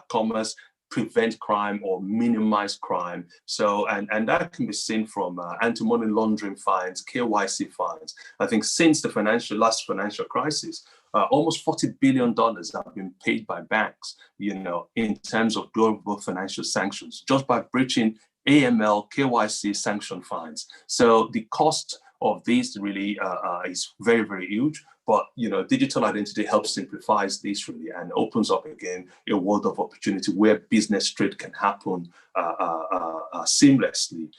commerce, prevent crime or minimize crime. So, and that can be seen from anti-money laundering fines, KYC fines. I think since the last financial crisis, almost $40 billion have been paid by banks, in terms of global financial sanctions, just by breaching AML, KYC sanction fines. So the cost of this really is very, very huge. But digital identity helps simplifies this really and opens up again a world of opportunity where business trade can happen seamlessly.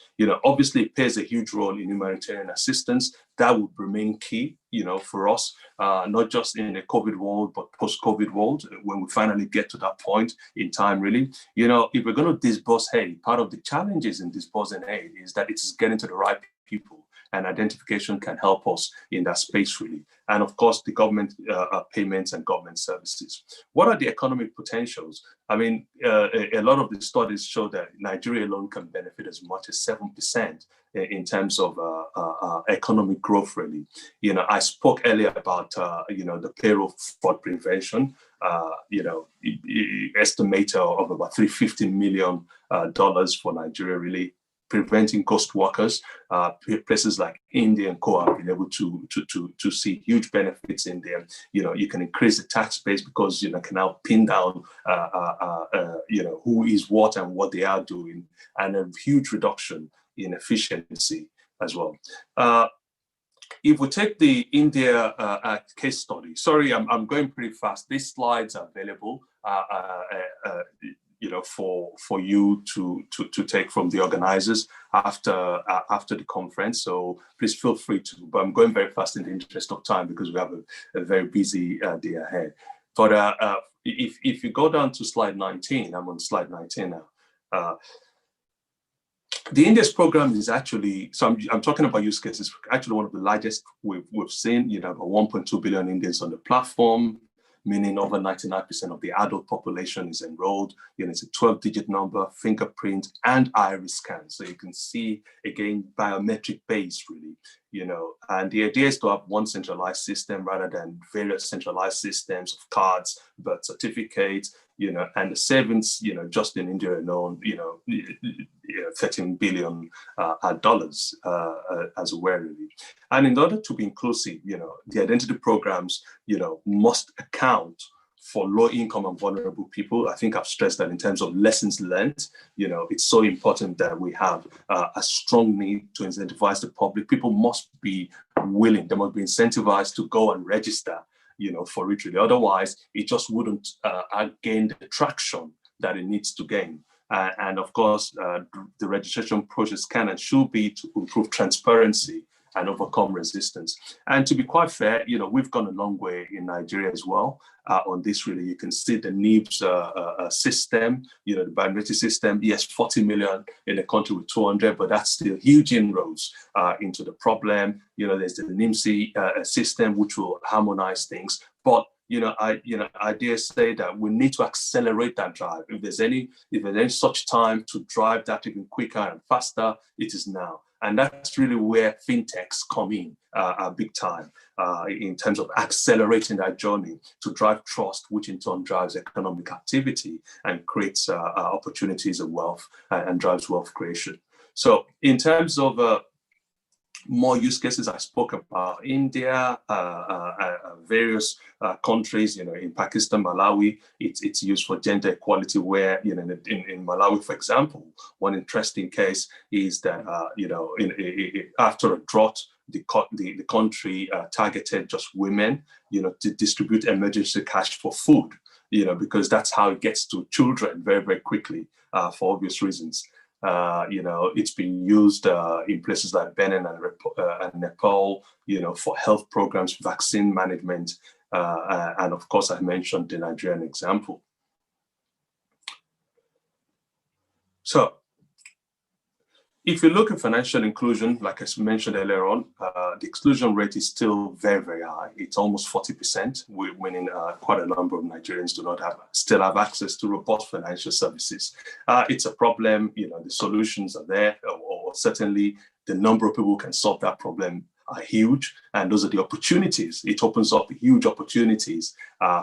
Obviously it plays a huge role in humanitarian assistance. That would remain key, for us, not just in the COVID world, but post-COVID world, when we finally get to that point in time, really. If we're going to disburse aid, part of the challenges in disbursing aid is that it is getting to the right people, and identification can help us in that space, really. And of course, the government payments and government services. What are the economic potentials? I mean, a lot of the studies show that Nigeria alone can benefit as much as 7% in terms of economic growth, really. I spoke earlier about, the payroll fraud prevention, estimate of about $350 million for Nigeria, really. Preventing ghost workers, places like India and Co have been able to see huge benefits in there. You can increase the tax base because can now pin down who is what and what they are doing, and a huge reduction in efficiency as well. If we take the India case study, sorry, I'm going pretty fast. These slides are available. For you to take from the organizers after the conference. So please feel free to, but I'm going very fast in the interest of time because we have a very busy day ahead. But if you go down to slide 19, I'm on slide 19 now. The India's program is actually, so I'm talking about use cases, actually one of the largest we've seen, about 1.2 billion Indians on the platform, meaning over 99% of the adult population is enrolled. It's a 12-digit number, fingerprint, and iris scan. So you can see, again, biometric based, really. And the idea is to have one centralized system rather than various centralized systems of cards, birth certificates, and the savings, just in India alone, $13 billion as well, really. And in order to be inclusive, the identity programs, must account for low income and vulnerable people. I think I've stressed that in terms of lessons learned, it's so important that we have a strong need to incentivize the public. People must be willing, they must be incentivized to go and register, for it really. Otherwise, it just wouldn't gain the traction that it needs to gain. And of course, the registration process can and should be to improve transparency and overcome resistance. And to be quite fair, we've gone a long way in Nigeria as well on this, really. You can see the NIBS system, the biometric system. Yes, 40 million in a country with 200, but that's still huge inroads into the problem. There's the NIMSI system, which will harmonize things. But I dare say that we need to accelerate that drive. If there's any such time to drive that even quicker and faster, it is now. And that's really where fintechs come in big time in terms of accelerating that journey to drive trust, which in turn drives economic activity and creates opportunities of wealth and drives wealth creation. So in terms of more use cases, I spoke about India, various countries, in Pakistan, Malawi, it's used for gender equality, where, in Malawi, for example, one interesting case is that, after a drought, the country targeted just women, to distribute emergency cash for food, because that's how it gets to children very, very quickly for obvious reasons. It's been used in places like Benin and Nepal, for health programs, vaccine management, and of course, I mentioned the Nigerian example. So, if you look at financial inclusion, like I mentioned earlier on, the exclusion rate is still very, very high. It's almost 40%, meaning quite a number of Nigerians do not still have access to robust financial services. It's a problem, the solutions are there, or certainly the number of people who can solve that problem are huge, and those are the opportunities. It opens up huge opportunities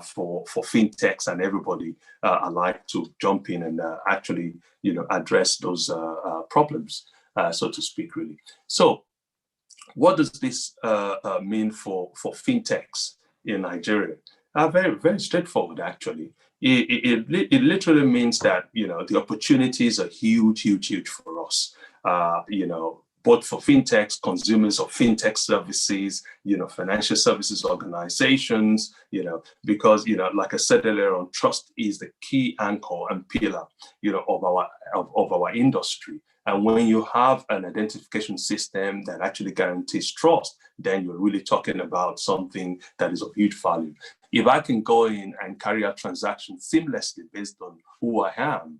for fintechs and everybody alike to jump in and actually, address those problems, so to speak, really. So, what does this mean for fintechs in Nigeria? Very, very straightforward, actually. It literally means that, the opportunities are huge, huge, huge for us. both for fintechs, consumers of fintech services, financial services organizations, because, like I said earlier on, trust is the key anchor and pillar, of our industry. And when you have an identification system that actually guarantees trust, then you're really talking about something that is of huge value. If I can go in and carry out transactions seamlessly based on who I am,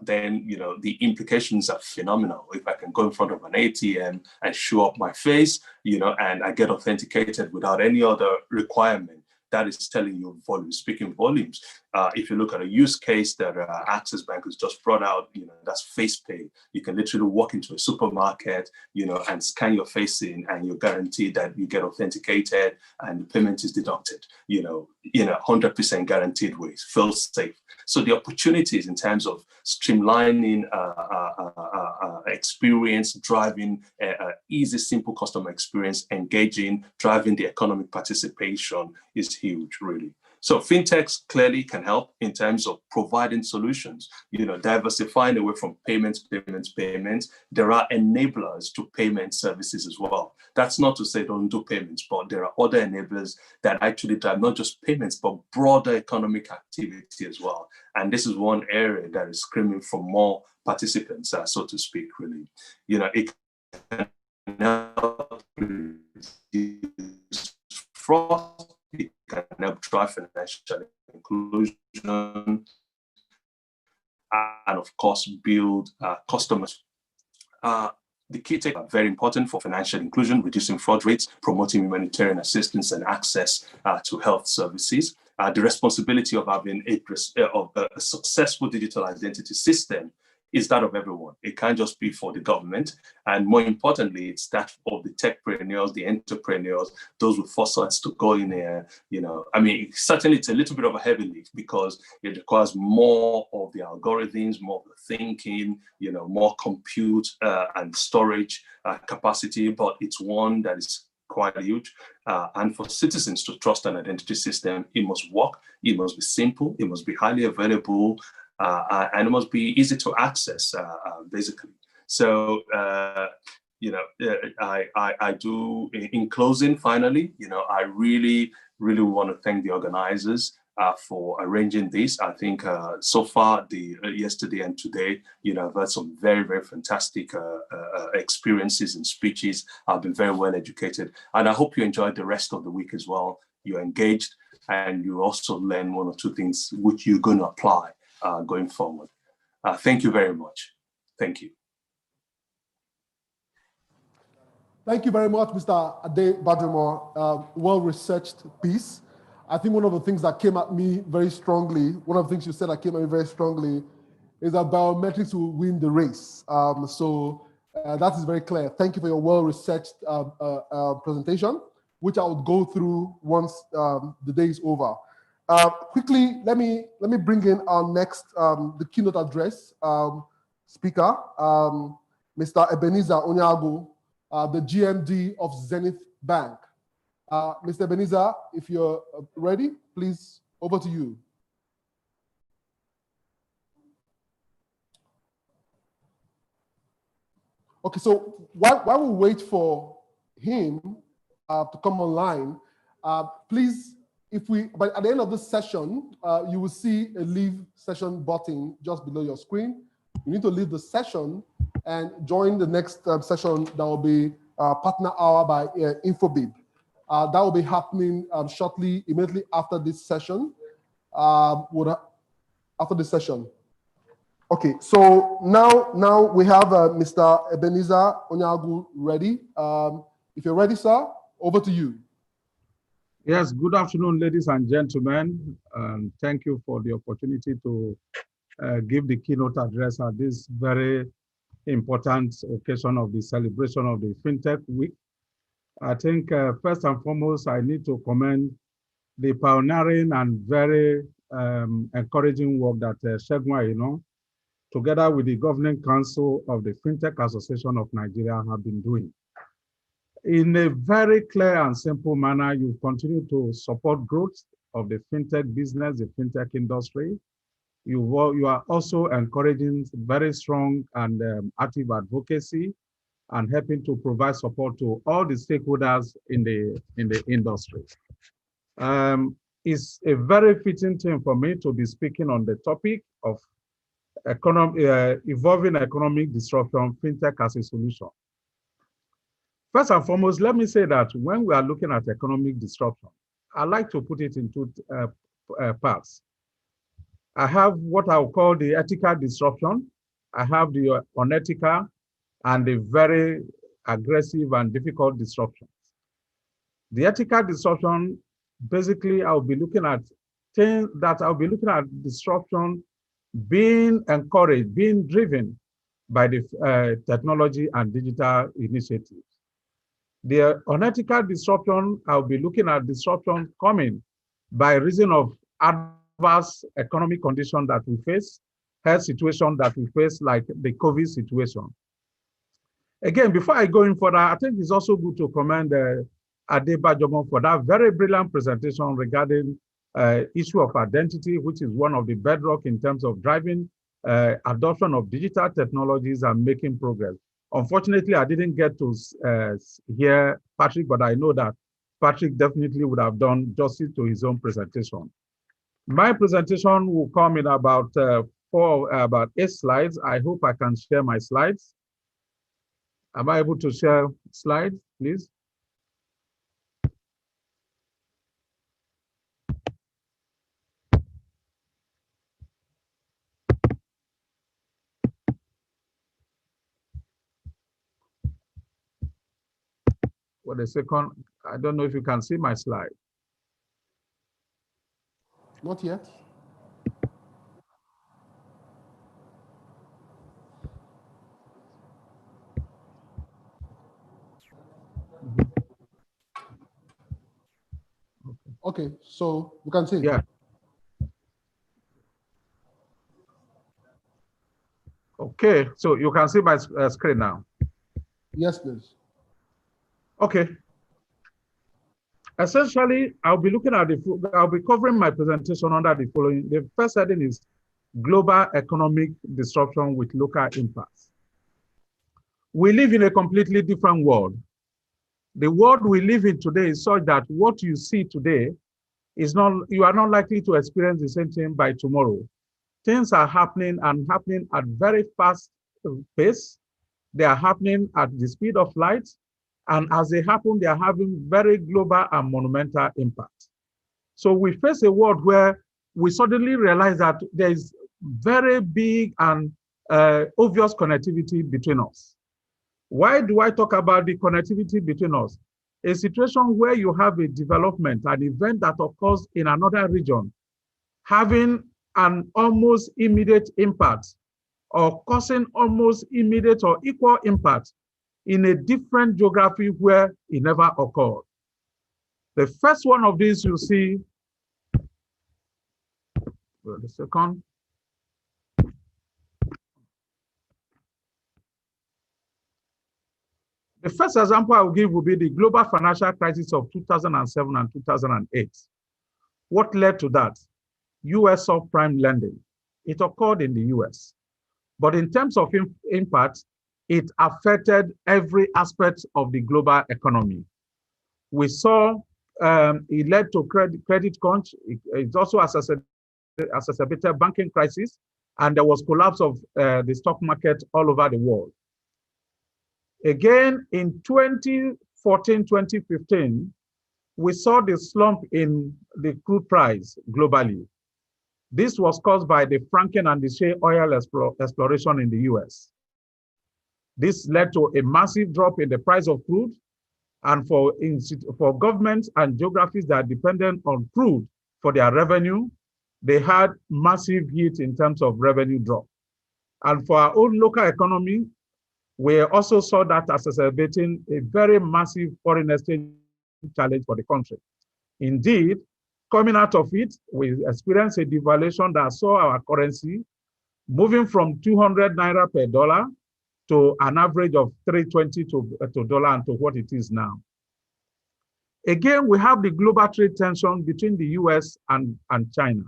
then the implications are phenomenal. If I can go in front of an ATM and show up my face, and I get authenticated without any other requirement, that is telling you volumes, speaking volumes. If you look at a use case that Access Bank has just brought out, that's face pay. You can literally walk into a supermarket, and scan your face in, and you're guaranteed that you get authenticated and the payment is deducted, in a 100% guaranteed way. It feels safe. So the opportunities in terms of streamlining experience, driving easy, simple customer experience, engaging, driving the economic participation is huge, really. So fintechs clearly can help in terms of providing solutions, diversifying away from payments. There are enablers to payment services as well. That's not to say don't do payments, but there are other enablers that actually drive not just payments, but broader economic activity as well. And this is one area that is screaming for more participants, so to speak, really. It can help reduce fraud. It can help drive financial inclusion, and of course, build customers. The key take are very important for financial inclusion, reducing fraud rates, promoting humanitarian assistance and access to health services. The responsibility of having a successful digital identity system is that of everyone. It can't just be for the government. And more importantly, it's that of the techpreneurs, the entrepreneurs, those with foresights to go in there. Certainly it's a little bit of a heavy lift because it requires more of the algorithms, more of the thinking, more compute and storage capacity, but it's one that is quite huge. And for citizens to trust an identity system, it must work, it must be simple, it must be highly available, and it must be easy to access, basically. So, I do, in closing, finally, I really, really want to thank the organizers for arranging this. I think so far, yesterday and today, I've had some very, very fantastic experiences and speeches. I've been very well educated. And I hope you enjoyed the rest of the week as well. You're engaged and you also learn one or two things which you're going to apply going forward. Thank you very much. Thank you. Thank you very much, Mr. Ade Badrimore. Well-researched piece. I think one of the things that came at me very strongly, one of the things you said that came at me very strongly is that biometrics will win the race. That is very clear. Thank you for your well-researched presentation, which I will go through once the day is over. Quickly, let me bring in our next, the keynote address speaker, Mr. Ebenezer Onyago, the GMD of Zenith Bank. Mr. Ebenezer, if you're ready, please, over to you. Okay, so while we wait for him to come online, please, but at the end of this session, you will see a leave session button just below your screen. You need to leave the session and join the next session that will be Partner Hour by Infobib. That will be happening shortly, immediately after this session. After this session. Okay, so now we have Mr. Ebenezer Onyago ready. If you're ready, sir, over to you. Yes, good afternoon, ladies and gentlemen. Thank you for the opportunity to give the keynote address at this very important occasion of the celebration of the FinTech Week. I think first and foremost, I need to commend the pioneering and very encouraging work that Segun, together with the Governing Council of the FinTech Association of Nigeria have been doing. In a very clear and simple manner, you continue to support growth of the FinTech business, the FinTech industry, You are also encouraging very strong and active advocacy and helping to provide support to all the stakeholders in the industry. It's a very fitting thing for me to be speaking on the topic of evolving economic disruption, fintech as a solution. First and foremost, let me say that when we are looking at economic disruption, I like to put it into parts. I have what I'll call the ethical disruption. I have the unethical and the very aggressive and difficult disruptions. The ethical disruption, basically, I'll be looking at things that I'll be looking at disruption being encouraged, being driven by the technology and digital initiatives. The unethical disruption, I'll be looking at disruption coming by reason of adverse economic conditions that we face, health situation that we face, like the COVID situation. Again, before I go in further, I think it's also good to commend Adebajomo for that very brilliant presentation regarding issue of identity, which is one of the bedrock in terms of driving adoption of digital technologies and making progress. Unfortunately, I didn't get to hear Patrick, but I know that Patrick definitely would have done justice to his own presentation. My presentation will come in about 8 slides. I hope I can share my slides. Am I able to share slides, please? Wait a second. I don't know if you can see my slide. Not yet. Okay, so you can see. Yeah. Okay, so you can see my screen now. Yes, please. Okay. Essentially, I'll be covering my presentation under the following. The first heading is global economic disruption with local impacts. We live in a completely different world. The world we live in today is such that what you see today is not, you are not likely to experience the same thing by tomorrow. Things are happening and happening at very fast pace. They are happening at the speed of light. And as they happen, they are having very global and monumental impact. So we face a world where we suddenly realize that there is very big and obvious connectivity between us. Why do I talk about the connectivity between us? A situation where you have a development, an event that occurs in another region, having an almost immediate impact or causing almost immediate or equal impact in a different geography where it never occurred. The first one of these you see, wait a second. The first example I will give will be the global financial crisis of 2007 and 2008. What led to that? US subprime lending. It occurred in the US. But in terms of impact, it affected every aspect of the global economy. We saw it led to credit crunch. It also exacerbated banking crisis, and there was collapse of the stock market all over the world. Again, in 2014, 2015, we saw the slump in the crude price globally. This was caused by the fracking and the shale oil exploration in the US. This led to a massive drop in the price of crude, and for governments and geographies that are dependent on crude for their revenue, they had massive hit in terms of revenue drop. And for our own local economy, we also saw that exacerbating a very massive foreign exchange challenge for the country. Indeed, coming out of it, we experienced a devaluation that saw our currency moving from 200 naira per dollar to an average of 320 to dollar and to what it is now. Again, we have the global trade tension between the US and China.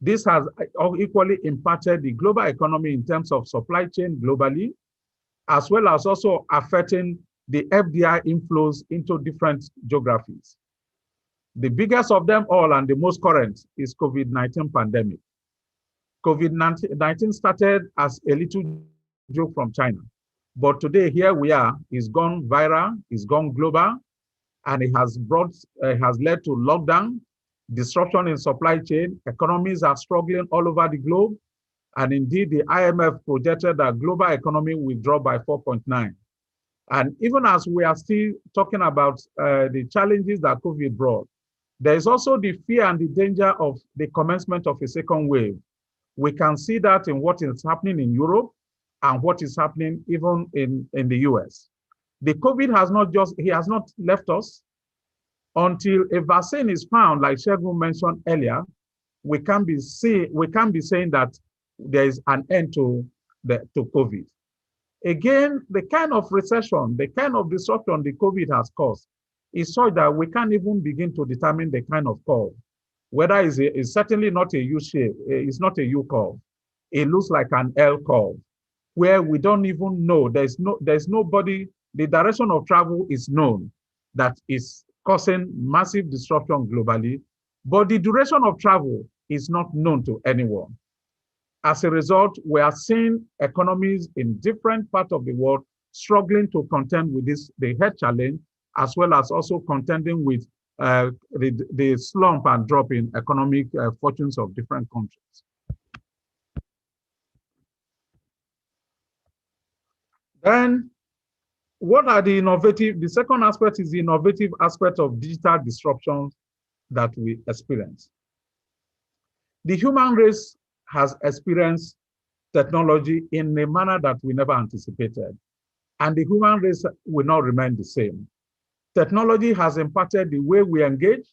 This has equally impacted the global economy in terms of supply chain globally, as well as also affecting the FDI inflows into different geographies. The biggest of them all and the most current is COVID-19 pandemic. COVID-19 started as a little joke from China, but today here we are, it's gone viral, it's gone global, and it has led to lockdown, disruption in supply chain. Economies are struggling all over the globe. And indeed, the IMF projected that global economy will drop by 4.9. And even as we are still talking about the challenges that COVID brought, there is also the fear and the danger of the commencement of a second wave. We can see that in what is happening in Europe and what is happening even in the US. The COVID has not left us. Until a vaccine is found, like Shegun mentioned earlier, we can't be saying that there is an end to COVID. Again, the kind of recession, the kind of disruption the COVID has caused is such that we can't even begin to determine the kind of curve. Whether it's certainly not a U shape, it's not a U curve. It looks like an L curve, where we don't even know. There's nobody. The direction of travel is known, that is causing massive disruption globally, but the duration of travel is not known to anyone. As a result, we are seeing economies in different parts of the world struggling to contend with the health challenge, as well as also contending with the slump and drop in economic fortunes of different countries. Then, what are the innovative? The second aspect is the innovative aspect of digital disruptions that we experience. The human race has experienced technology in a manner that we never anticipated, and the human race will not remain the same. Technology has impacted the way we engage,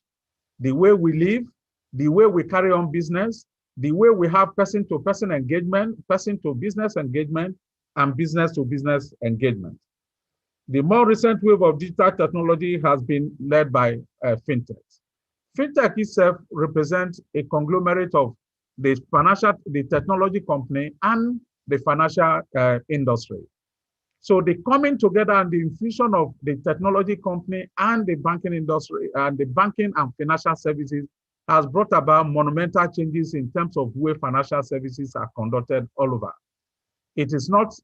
the way we live, the way we carry on business, the way we have person-to-person engagement, person-to-business engagement, and business-to-business engagement. The more recent wave of digital technology has been led by fintech. Fintech itself represents a conglomerate of the technology company and the financial industry. So the coming together and the infusion of the technology company and the banking industry and the banking and financial services has brought about monumental changes in terms of where financial services are conducted all over. It is not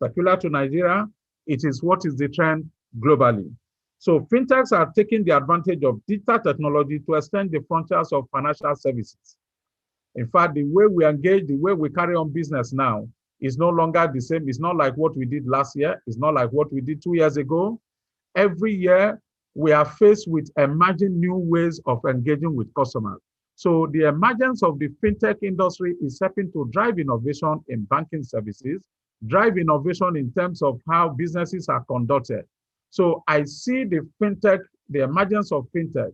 peculiar to Nigeria. It is what is the trend globally. So fintechs are taking the advantage of digital technology to extend the frontiers of financial services. In fact, the way we engage, the way we carry on business now is no longer the same. It's not like what we did last year. It's not like what we did 2 years ago. Every year, we are faced with emerging new ways of engaging with customers. So the emergence of the fintech industry is helping to drive innovation in banking services, drive innovation in terms of how businesses are conducted. So I see the emergence of fintech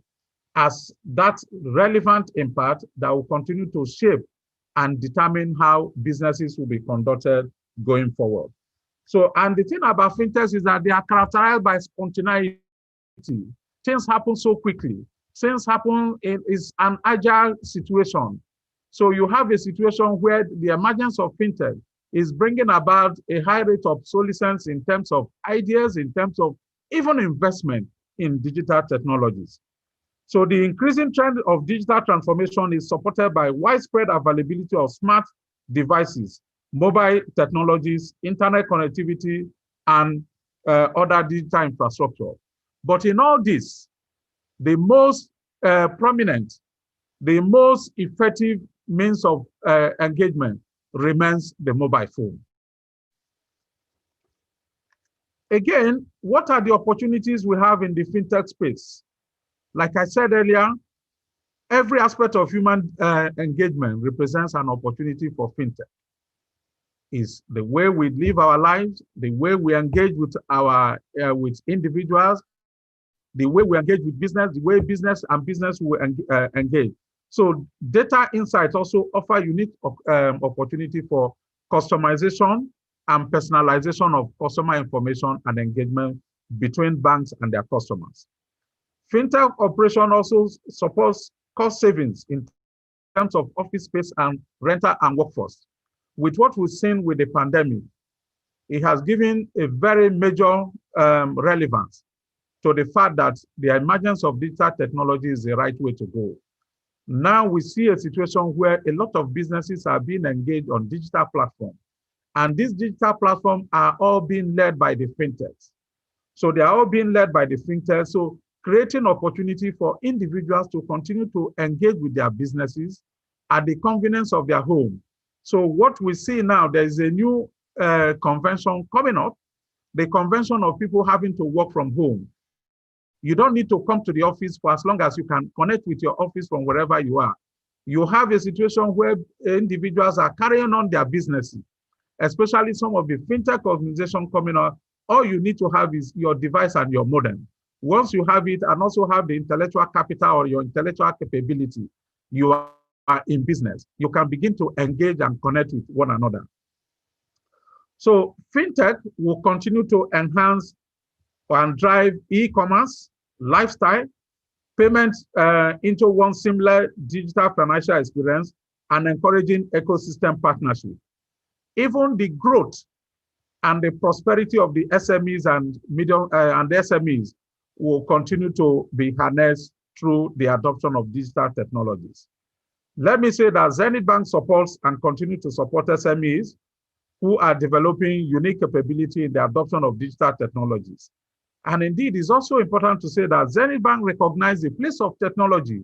as that relevant impact that will continue to shape and determine how businesses will be conducted going forward. So, and the thing about fintechs is that they are characterized by spontaneity. Things happen so quickly. Things happen, it's an agile situation. So you have a situation where the emergence of fintech is bringing about a high rate of obsolescence in terms of ideas, in terms of even investment in digital technologies. So the increasing trend of digital transformation is supported by widespread availability of smart devices, mobile technologies, internet connectivity, and other digital infrastructure. But in all this, the most prominent, the most effective means of engagement remains the mobile phone. Again, what are the opportunities we have in the fintech space? Like I said earlier, every aspect of human engagement represents an opportunity for fintech. Is the way we live our lives, the way we engage with with individuals, the way we engage with business, the way business will engage. So data insights also offer unique opportunity for customization and personalization of customer information and engagement between banks and their customers. Fintech operation also supports cost savings in terms of office space and rental and workforce. With what we've seen with the pandemic, it has given a very major relevance to the fact that the emergence of digital technology is the right way to go. Now we see a situation where a lot of businesses are being engaged on digital platforms. And these digital platforms are all being led by the fintechs. So they are all being led by the fintechs. So creating opportunity for individuals to continue to engage with their businesses at the convenience of their home. So what we see now, there is a new convention coming up, the convention of people having to work from home. You don't need to come to the office for as long as you can connect with your office from wherever you are. You have a situation where individuals are carrying on their businesses, especially some of the fintech organizations coming up. All you need to have is your device and your modem. Once you have it and also have the intellectual capital or your intellectual capability, you are in business. You can begin to engage and connect with one another. So fintech will continue to enhance and drive e-commerce, lifestyle, payments into one similar digital financial experience and encouraging ecosystem partnership. Even the growth and the prosperity of the SMEs and medium and the SMEs will continue to be harnessed through the adoption of digital technologies. Let me say that Zenith Bank supports and continue to support SMEs who are developing unique capability in the adoption of digital technologies. And indeed, it's also important to say that Zenith Bank recognizes the place of technology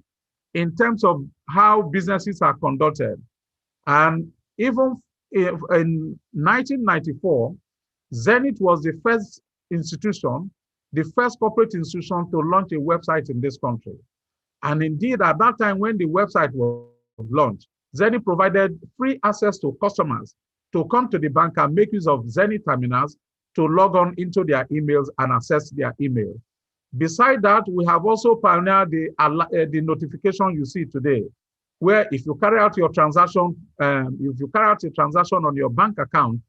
in terms of how businesses are conducted. And even in 1994, Zenith was the first institution, the first corporate institution to launch a website in this country. And indeed, at that time when the website was launched, Zenith provided free access to customers to come to the bank and make use of Zenith terminals to log on into their emails and access their email. Beside that, we have also pioneered the notification you see today, where if you carry out your transaction, if you carry out a transaction on your bank account,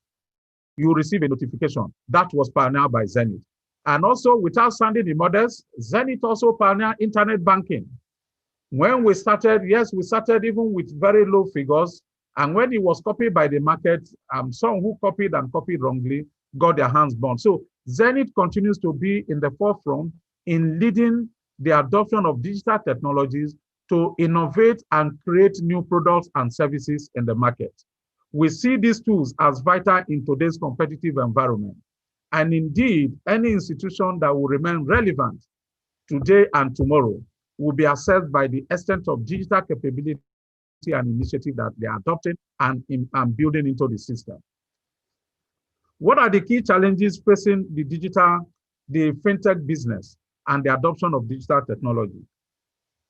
you receive a notification. That was pioneered by Zenith. And also, without sounding immodest, Zenith also pioneered internet banking. When we started, yes, we started even with very low figures. And when it was copied by the market, some who copied and copied wrongly got their hands burned. So Zenith continues to be in the forefront in leading the adoption of digital technologies to innovate and create new products and services in the market. We see these tools as vital in today's competitive environment. And indeed, any institution that will remain relevant today and tomorrow will be assessed by the extent of digital capability and initiative that they are adopting and building into the system. What are the key challenges facing the fintech business and the adoption of digital technology?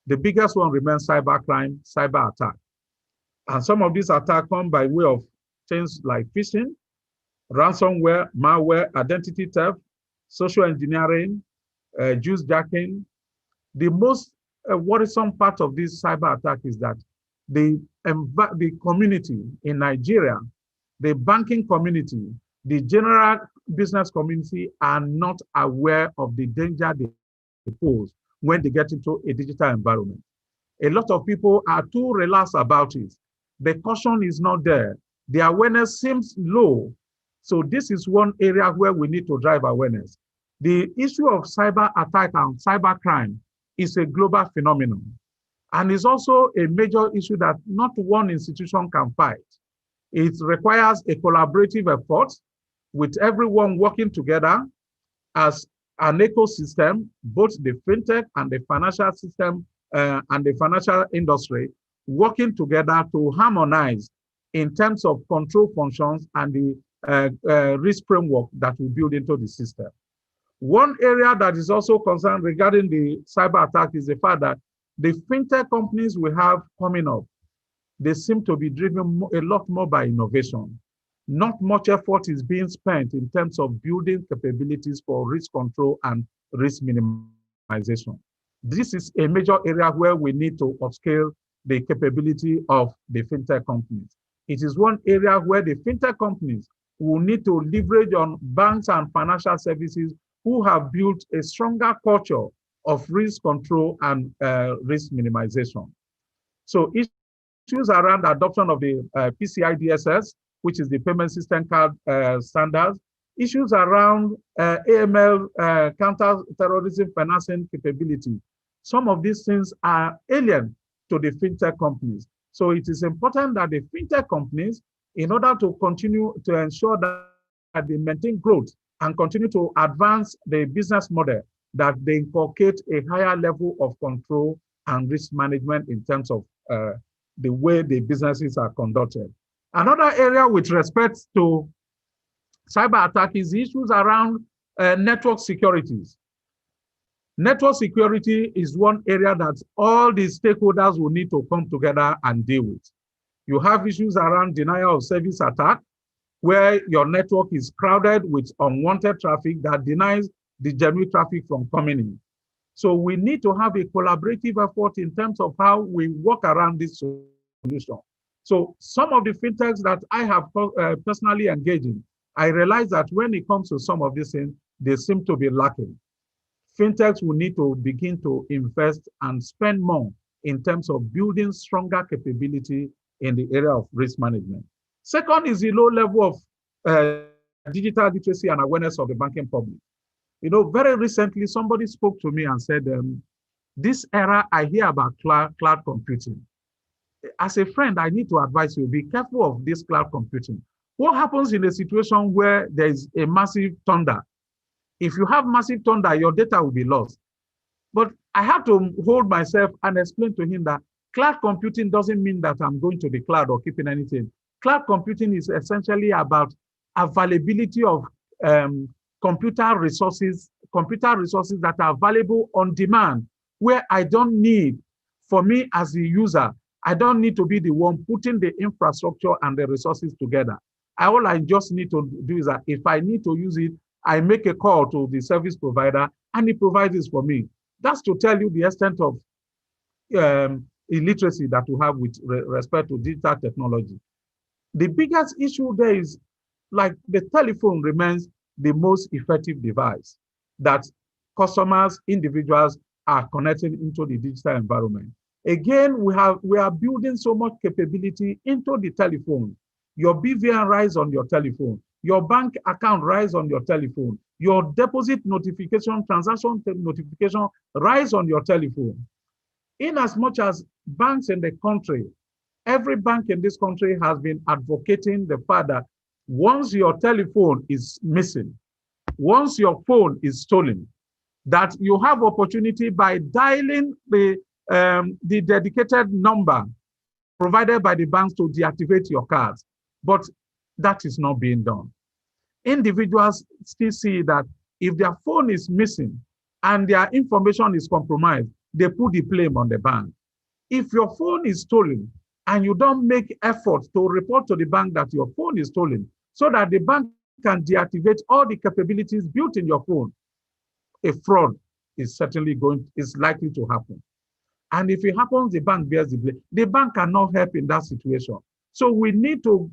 The biggest one remains cybercrime, cyber attack. And some of these attacks come by way of things like phishing, ransomware, malware, identity theft, social engineering, juice jacking. The most worrisome part of this cyber attack is that the community in Nigeria, the banking community, the general business community are not aware of the danger they pose when they get into a digital environment. A lot of people are too relaxed about it. The caution is not there. The awareness seems low. So this is one area where we need to drive awareness. The issue of cyber attack and cyber crime is a global phenomenon. And it's also a major issue that not one institution can fight. It requires a collaborative effort with everyone working together as an ecosystem, both the fintech and the financial system and the financial industry, working together to harmonize in terms of control functions and the risk framework that we build into the system. One area that is also concerned regarding the cyber attack is the fact that the fintech companies we have coming up, they seem to be driven a lot more by innovation. Not much effort is being spent in terms of building capabilities for risk control and risk minimization. This is a major area where we need to upscale the capability of the fintech companies. It is one area where the fintech companies will need to leverage on banks and financial services who have built a stronger culture of risk control and risk minimization. So each issues around adoption of the PCI DSS, which is the payment system card standards, issues around AML, counter-terrorism financing capability. Some of these things are alien to the fintech companies. So it is important that the fintech companies, in order to continue to ensure that they maintain growth and continue to advance the business model, that they inculcate a higher level of control and risk management in terms of the way the businesses are conducted. Another area with respect to cyber attack is issues around network securities. Network security is one area that all the stakeholders will need to come together and deal with. You have issues around denial of service attack, where your network is crowded with unwanted traffic that denies the genuine traffic from coming in. So we need to have a collaborative effort in terms of how we work around this solution. So some of the fintechs that I have personally engaged in, I realize that when it comes to some of these things, they seem to be lacking. Fintechs will need to begin to invest and spend more in terms of building stronger capability in the area of risk management. Second is the low level of digital literacy and awareness of the banking public. You know, very recently, somebody spoke to me and said, this era, I hear about cloud computing. As a friend, I need to advise you, be careful of this cloud computing. What happens in a situation where there is a massive thunder? If you have massive thunder, your data will be lost. But I have to hold myself and explain to him that cloud computing doesn't mean that I'm going to the cloud or keeping anything. Cloud computing is essentially about availability of computer resources that are available on demand, where I don't need, for me as the user, I don't need to be the one putting the infrastructure and the resources together. All I just need to do is that if I need to use it, I make a call to the service provider and he provides this for me. That's to tell you the extent of illiteracy that we have with respect to digital technology. The biggest issue there is, like, the telephone remains the most effective device that customers, individuals are connecting into the digital environment. Again, we are building so much capability into the telephone. Your BVN rides on your telephone. Your bank account rides on your telephone. Your deposit notification, transaction notification rides on your telephone. In as much as banks in the country, every bank in this country has been advocating the fact that once your telephone is missing, once your phone is stolen, that you have opportunity by dialing the dedicated number provided by the banks to deactivate your cards. But that is not being done. Individuals still see that if their phone is missing and their information is compromised, they put the blame on the bank. If your phone is stolen and you don't make efforts to report to the bank that your phone is stolen so that the bank can deactivate all the capabilities built in your phone, a fraud is likely to happen. And if it happens, the bank bears the blame. The bank cannot help in that situation. So we need to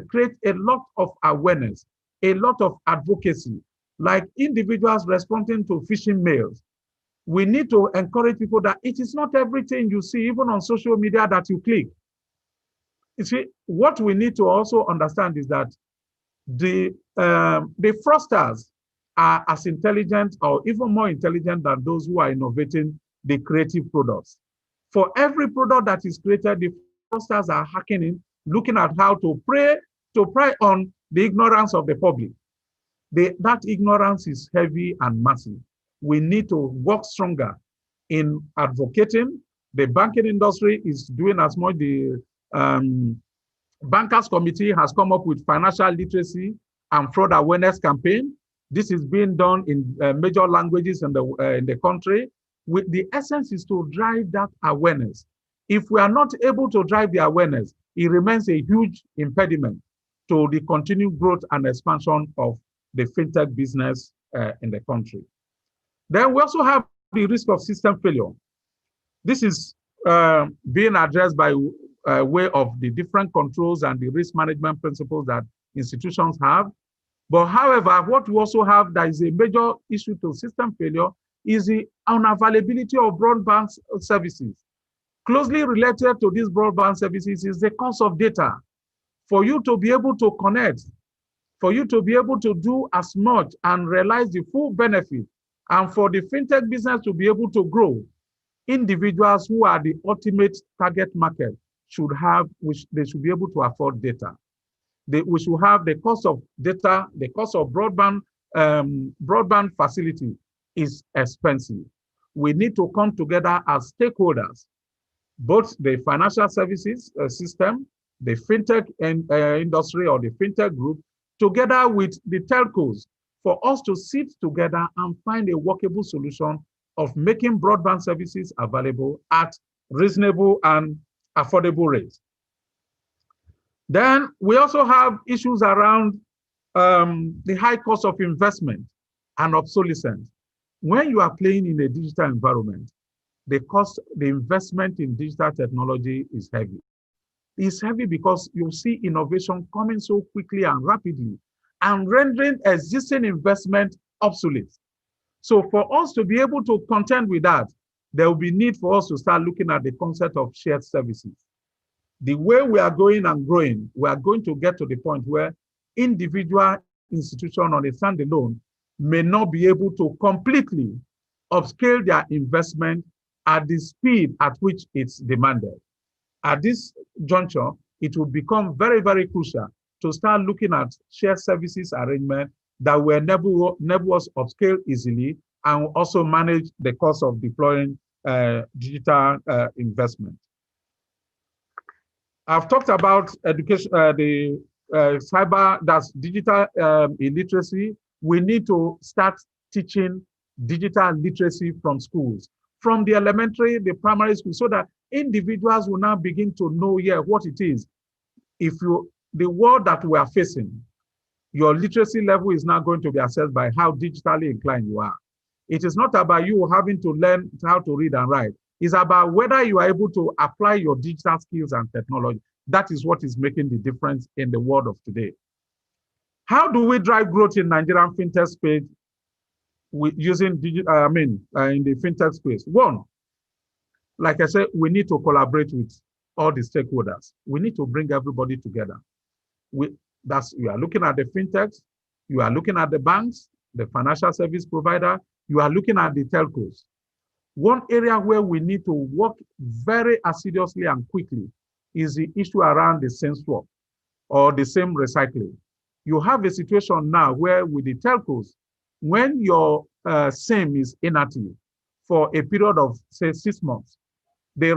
create a lot of awareness, a lot of advocacy, like individuals responding to phishing mails. We need to encourage people that it is not everything you see, even on social media, that you click. You see, what we need to also understand is that the fraudsters are as intelligent or even more intelligent than those who are innovating the creative products. For every product that is created, the fraudsters are hacking in, looking at how to prey on the ignorance of the public. That ignorance is heavy and massive. We need to work stronger in advocating. The banking industry is doing as much. The Bankers Committee has come up with financial literacy and fraud awareness campaign. This is being done in major languages in the country. The essence is to drive that awareness. If we are not able to drive the awareness, it remains a huge impediment to the continued growth and expansion of the fintech business in the country. Then we also have the risk of system failure. This is being addressed by way of the different controls and the risk management principles that institutions have. But however, what we also have that is a major issue to system failure is the unavailability of broadband services. Closely related to these broadband services is the cost of data. For you to be able to connect, for you to be able to do as much and realize the full benefit, and for the fintech business to be able to grow, individuals who are the ultimate target market should have, which they should be able to afford data. We should have the cost of data, the cost of broadband facility is expensive. We need to come together as stakeholders, both the financial services system, the fintech industry or the fintech group, together with the telcos, for us to sit together and find a workable solution of making broadband services available at reasonable and affordable rates. Then we also have issues around the high cost of investment and obsolescence. When you are playing in a digital environment, the investment in digital technology is heavy. It's heavy because you see innovation coming so quickly and rapidly and rendering existing investment obsolete. So for us to be able to contend with that, there will be need for us to start looking at the concept of shared services. The way we are going and growing, we are going to get to the point where individual institutions on a standalone may not be able to completely upscale their investment at the speed at which it's demanded. At this juncture, it will become very, very crucial to start looking at shared services arrangement that will enable us upscale easily and also manage the cost of deploying digital investment. I've talked about education, the cyber, that's digital illiteracy. We need to start teaching digital literacy from schools, from the elementary, the primary school, so that individuals will now begin to know, what it is. The world that we are facing, your literacy level is now going to be assessed by how digitally inclined you are. It is not about you having to learn how to read and write. It's about whether you are able to apply your digital skills and technology. That is what is making the difference in the world of today. How do we drive growth in Nigerian fintech space using in the fintech space? One, like I said, we need to collaborate with all the stakeholders. We need to bring everybody together. You are looking at the fintechs, you are looking at the banks, the financial service provider, you are looking at the telcos. One area where we need to work very assiduously and quickly is the issue around the same swap or the same recycling. You have a situation now where with the telcos, when your SIM is inactive for a period of, say, 6 months, they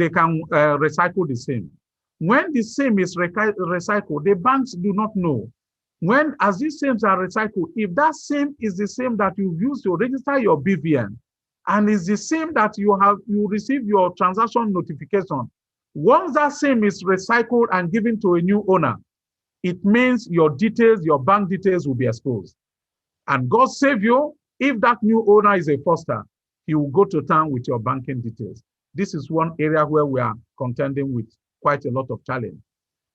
can recycle the SIM. When the SIM is recycled, the banks do not know. As these SIMs are recycled, if that SIM is the same that you use to register your BVN, and is the same that you receive your transaction notification, once that SIM is recycled and given to a new owner, it means your details, your bank details will be exposed. And God save you, if that new owner is a fraudster, he will go to town with your banking details. This is one area where we are contending with quite a lot of challenge.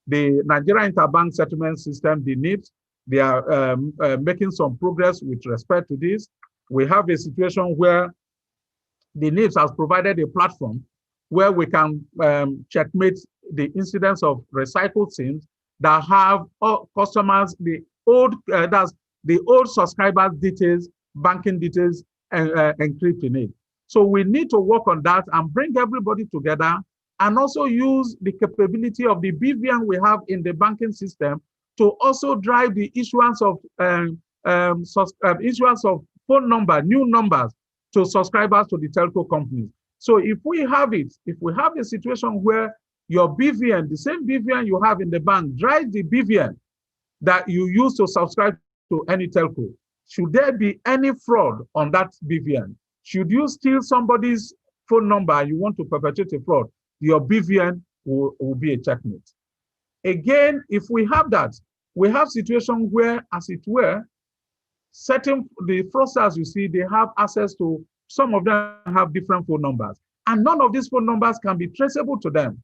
The Nigeria Interbank Settlement System, the NIPS, they are making some progress with respect to this. We have a situation where the NIPS has provided a platform where we can checkmate the incidence of recycled SIMs that have customers, the old subscribers' details, banking details, encrypted in it. So we need to work on that and bring everybody together, and also use the capability of the BVN we have in the banking system to also drive the issuance of phone number, new numbers to subscribers to the telco companies. So if we have a situation where your BVN, the same BVN you have in the bank, drives the BVN that you use to subscribe to any telco, should there be any fraud on that BVN? Should you steal somebody's phone number and you want to perpetrate a fraud, your BVN will be a checkmate. Again, if we have that, we have situations where, as it were, the fraudsters, you see, they have access to, some of them have different phone numbers, and none of these phone numbers can be traceable to them.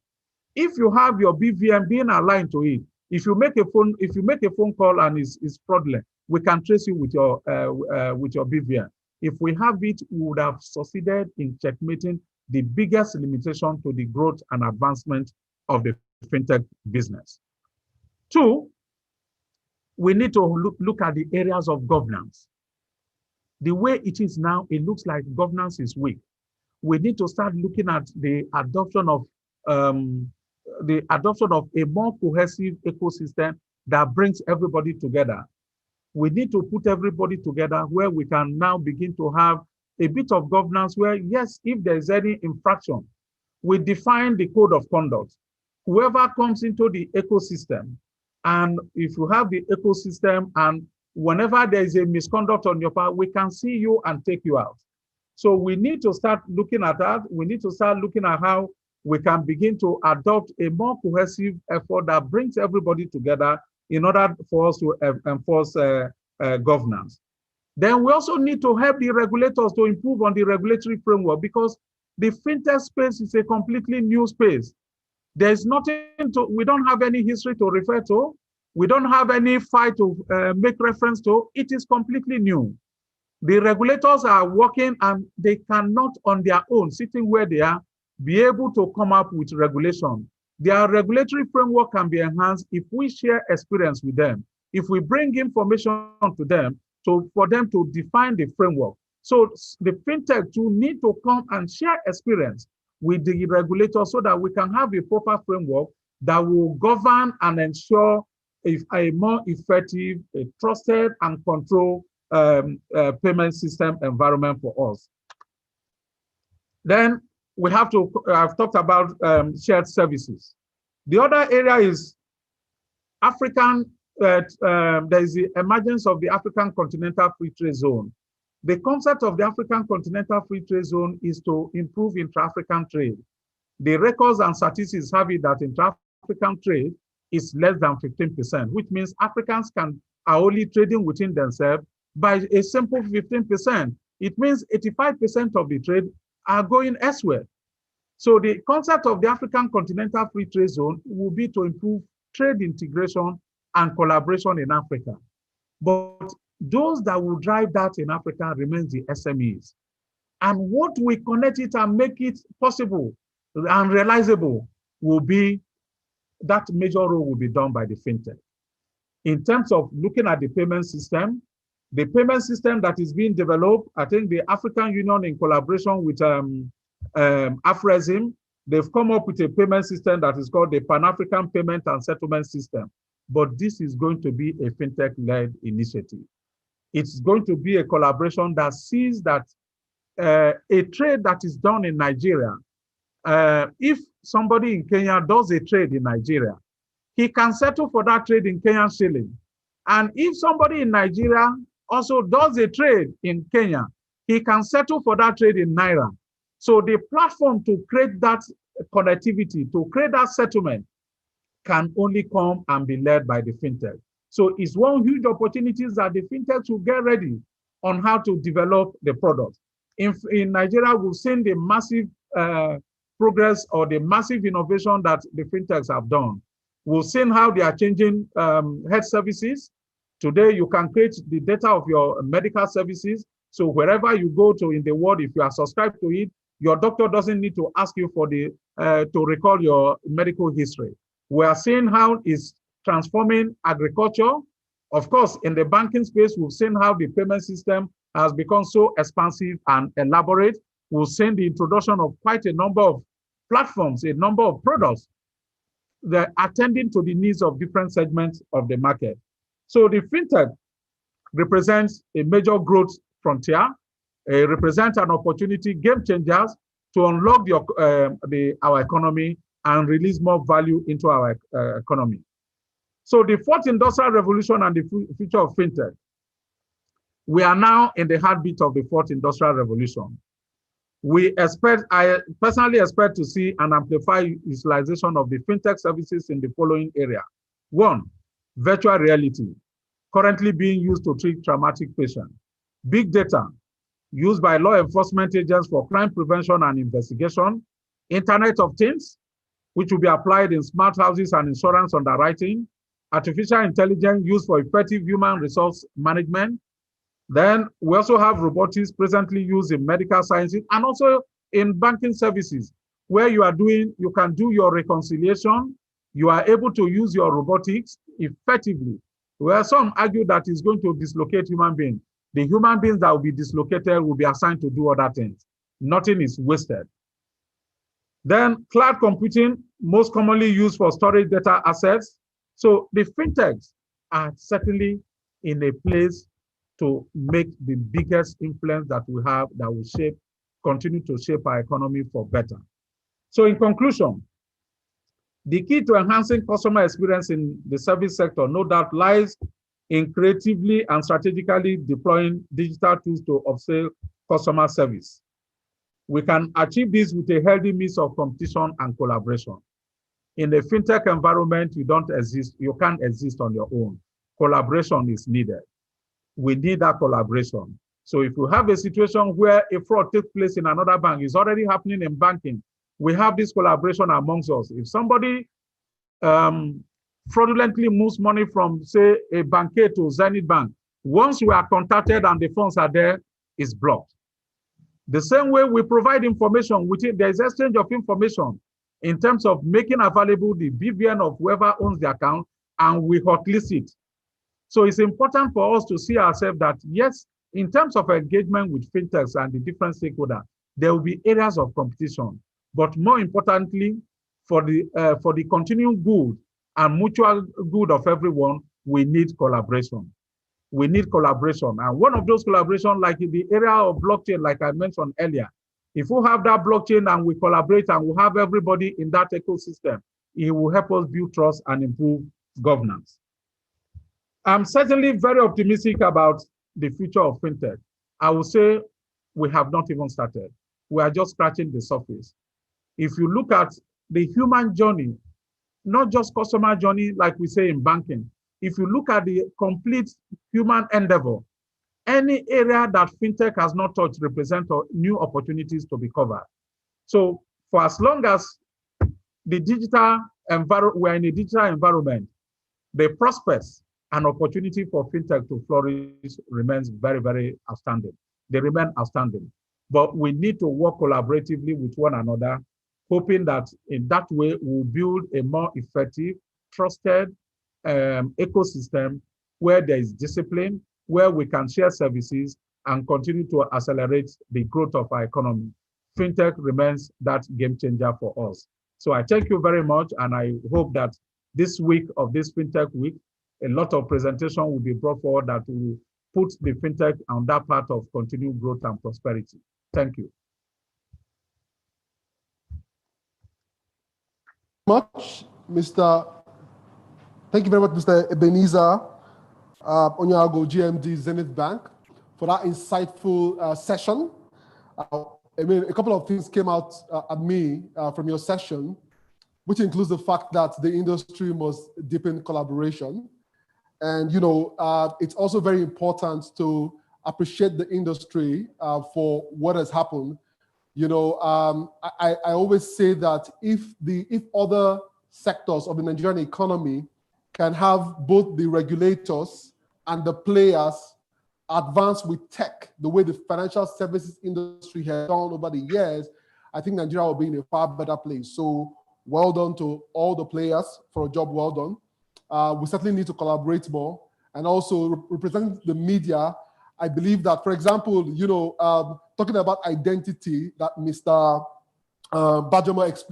If you have your BVN being aligned to it, if you make a phone call and it's fraudulent, we can trace you with your BVN. If we have it, we would have succeeded in checkmating the biggest limitation to the growth and advancement of the fintech business. Two, we need to look at the areas of governance. The way it is now, it looks like governance is weak. We need to start looking at the adoption of a more cohesive ecosystem that brings everybody together. We need to put everybody together where we can now begin to have a bit of governance where, yes, if there's any infraction, we define the code of conduct. Whoever comes into the ecosystem, and if you have the ecosystem and whenever there is a misconduct on your part, we can see you and take you out. So we need to start looking at that. We need to start looking at how we can begin to adopt a more cohesive effort that brings everybody together in order for us to enforce governance. Then we also need to help the regulators to improve on the regulatory framework, because the fintech space is a completely new space. There's nothing to, we don't have any history to refer to. We don't have any fight to make reference to. It is completely new. The regulators are working and they cannot on their own, sitting where they are, be able to come up with regulation. Their regulatory framework can be enhanced if we share experience with them, if we bring information to them for them to define the framework. So the fintech too need to come and share experience with the regulators so that we can have a proper framework that will govern and ensure a more effective, a trusted and controlled payment system environment for us. Then we have to, I've talked about shared services. The other area is African, there is the emergence of the African Continental Free Trade Zone. The concept of the African Continental Free Trade Zone is to improve intra-African trade. The records and statistics have it that intra-African trade is less than 15%, which means Africans are only trading within themselves by a simple 15%. It means 85% of the trade are going elsewhere. So the concept of the African Continental Free Trade Zone will be to improve trade integration and collaboration in Africa. But those that will drive that in Africa remains the SMEs. And what we connect it and make it possible and realizable will be, that major role will be done by the fintech. In terms of looking at the payment system that is being developed, I think the African Union in collaboration with Afrexim, they've come up with a payment system that is called the Pan-African Payment and Settlement System. But this is going to be a fintech-led initiative. It's going to be a collaboration that sees that a trade that is done in Nigeria, if somebody in Kenya does a trade in Nigeria, he can settle for that trade in Kenyan shilling. And if somebody in Nigeria also does a trade in Kenya, he can settle for that trade in Naira. So the platform to create that connectivity, to create that settlement, can only come and be led by the fintech. So it's one huge opportunity that the fintech should get ready on how to develop the product. In Nigeria, we've seen the massive progress or the massive innovation that the fintechs have done. We've seen how they are changing health services. Today, you can create the data of your medical services. So wherever you go to in the world, if you are subscribed to it, your doctor doesn't need to ask you for the to recall your medical history. We are seeing how it's transforming agriculture. Of course, in the banking space, we've seen how the payment system has become so expansive and elaborate. We've seen the introduction of quite a number of platforms, a number of products that are attending to the needs of different segments of the market. So the fintech represents a major growth frontier. It represents an opportunity, game changers, to unlock our economy and release more value into our economy. So the fourth industrial revolution and the future of fintech. We are now in the heartbeat of the fourth industrial revolution. I personally expect to see an amplified utilization of the fintech services in the following area. One, virtual reality, currently being used to treat traumatic patients. Big data, used by law enforcement agents for crime prevention and investigation. Internet of Things, which will be applied in smart houses and insurance underwriting. Artificial intelligence used for effective human resource management. Then we also have robotics presently used in medical sciences and also in banking services, where you can do your reconciliation, you are able to use your robotics effectively. Where some argue that it's going to dislocate human beings. The human beings that will be dislocated will be assigned to do other things. Nothing is wasted. Then cloud computing, most commonly used for storage data assets. So the fintechs are certainly in a place to make the biggest influence that we have that will continue to shape our economy for better. So in conclusion, the key to enhancing customer experience in the service sector, no doubt, lies in creatively and strategically deploying digital tools to upsell customer service. We can achieve this with a healthy mix of competition and collaboration. In a fintech environment, you can't exist on your own. Collaboration is needed. We need that collaboration. So if we have a situation where a fraud takes place in another bank, it's already happening in banking, we have this collaboration amongst us. If somebody fraudulently moves money from, say, a banker to Zenith Bank, once we are contacted and the funds are there, it's blocked. The same way we provide information, there's exchange of information in terms of making available the BVN of whoever owns the account, and we hotlist it. So it's important for us to see ourselves that, yes, in terms of engagement with fintechs and the different stakeholders, there will be areas of competition. But more importantly, for the continuing good and mutual good of everyone, we need collaboration. We need collaboration. And one of those collaborations, like in the area of blockchain, like I mentioned earlier, if we have that blockchain and we collaborate and we have everybody in that ecosystem, it will help us build trust and improve governance. I'm certainly very optimistic about the future of fintech. I would say we have not even started. We are just scratching the surface. If you look at the human journey, not just customer journey, like we say in banking, if you look at the complete human endeavor, any area that fintech has not touched represents new opportunities to be covered. So for as long as we're in a digital environment, the prospects and opportunity for fintech to flourish remains very, very outstanding. They remain outstanding. But we need to work collaboratively with one another, hoping that in that way we'll build a more effective, trusted ecosystem where there is discipline, where we can share services and continue to accelerate the growth of our economy. Fintech remains that game changer for us. So I thank you very much, and I hope that this week of this Fintech Week, a lot of presentation will be brought forward that will put the fintech on that path of continued growth and prosperity. Thank you. Thank you very much, Mr. Ebenezer Onyago, GMD Zenith Bank, for that insightful session. I mean, a couple of things came out at me from your session, which includes the fact that the industry must deepen collaboration. And, you know, it's also very important to appreciate the industry for what has happened. You know, I always say that if other sectors of the Nigerian economy can have both the regulators and the players advance with tech, the way the financial services industry has done over the years, I think Nigeria will be in a far better place. So well done to all the players for a job well done. We certainly need to collaborate more. And also representing the media, I believe that, for example, you know, talking about identity that Mr. Bajoma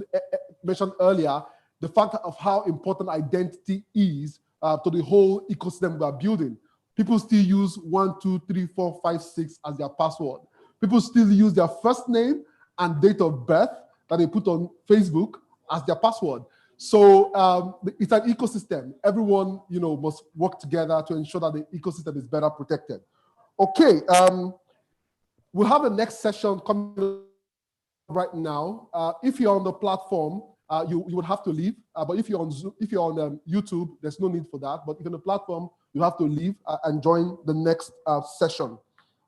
mentioned earlier, the fact of how important identity is to the whole ecosystem we are building. People still use 1, 2, 3, 4, 5, 6 as their password. People still use their first name and date of birth that they put on Facebook as their password. So it's an ecosystem. Everyone, you know, must work together to ensure that the ecosystem is better protected. Okay, we'll have the next session coming right now. If you're on the platform, you would have to leave. But if you're on Zoom, if you're on YouTube, there's no need for that. But if you're on the platform, you have to leave and join the next session.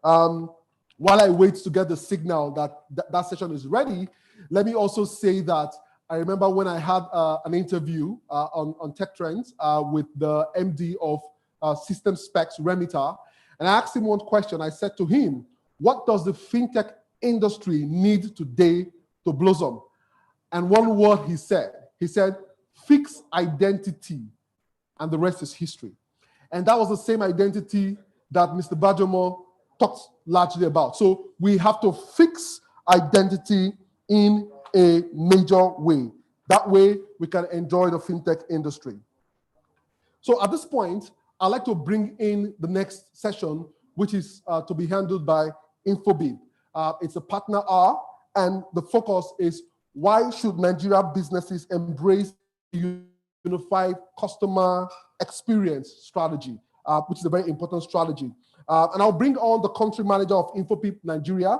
While I wait to get the signal that session is ready, let me also say that I remember when I had an interview on Tech Trends with the MD of System Specs, Remita, and I asked him one question. I said to him, what does the fintech industry needs today to blossom. And one word he said, fix identity, and the rest is history. And that was the same identity that Mr. Bajomo talked largely about. So we have to fix identity in a major way. That way we can enjoy the fintech industry. So at this point, I'd like to bring in the next session, which is to be handled by Infobip. It's a partner hour, and the focus is why should Nigeria businesses embrace unified customer experience strategy, which is a very important strategy. And I'll bring on the country manager of Infobip Nigeria,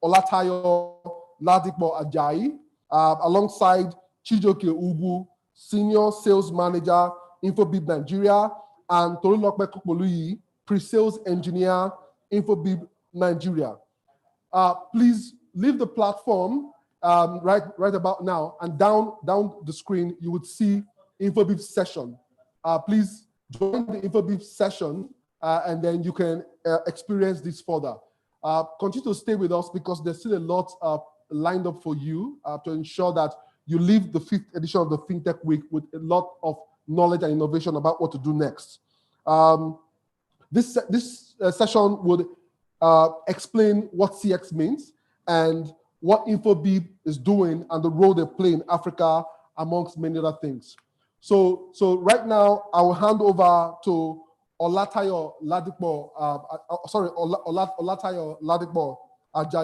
Olatayo Ladipo Ajayi, alongside Chijoke Ubu, senior sales manager, Infobip Nigeria, and Tolulokpe Kokoluyi, pre-sales engineer, Infobip Nigeria. Please leave the platform right about now, and down the screen, you would see Infobip session. Please join the Infobip session, and then you can experience this further. Continue to stay with us because there's still a lot lined up for you to ensure that you leave the 5th edition of the FinTech Week with a lot of knowledge and innovation about what to do next. This session would explain what CX means and what Infobip is doing and the role they play in Africa, amongst many other things. So right now, I will hand over to Olatayo Ladipo, Olatayo Ladipo Ajayi.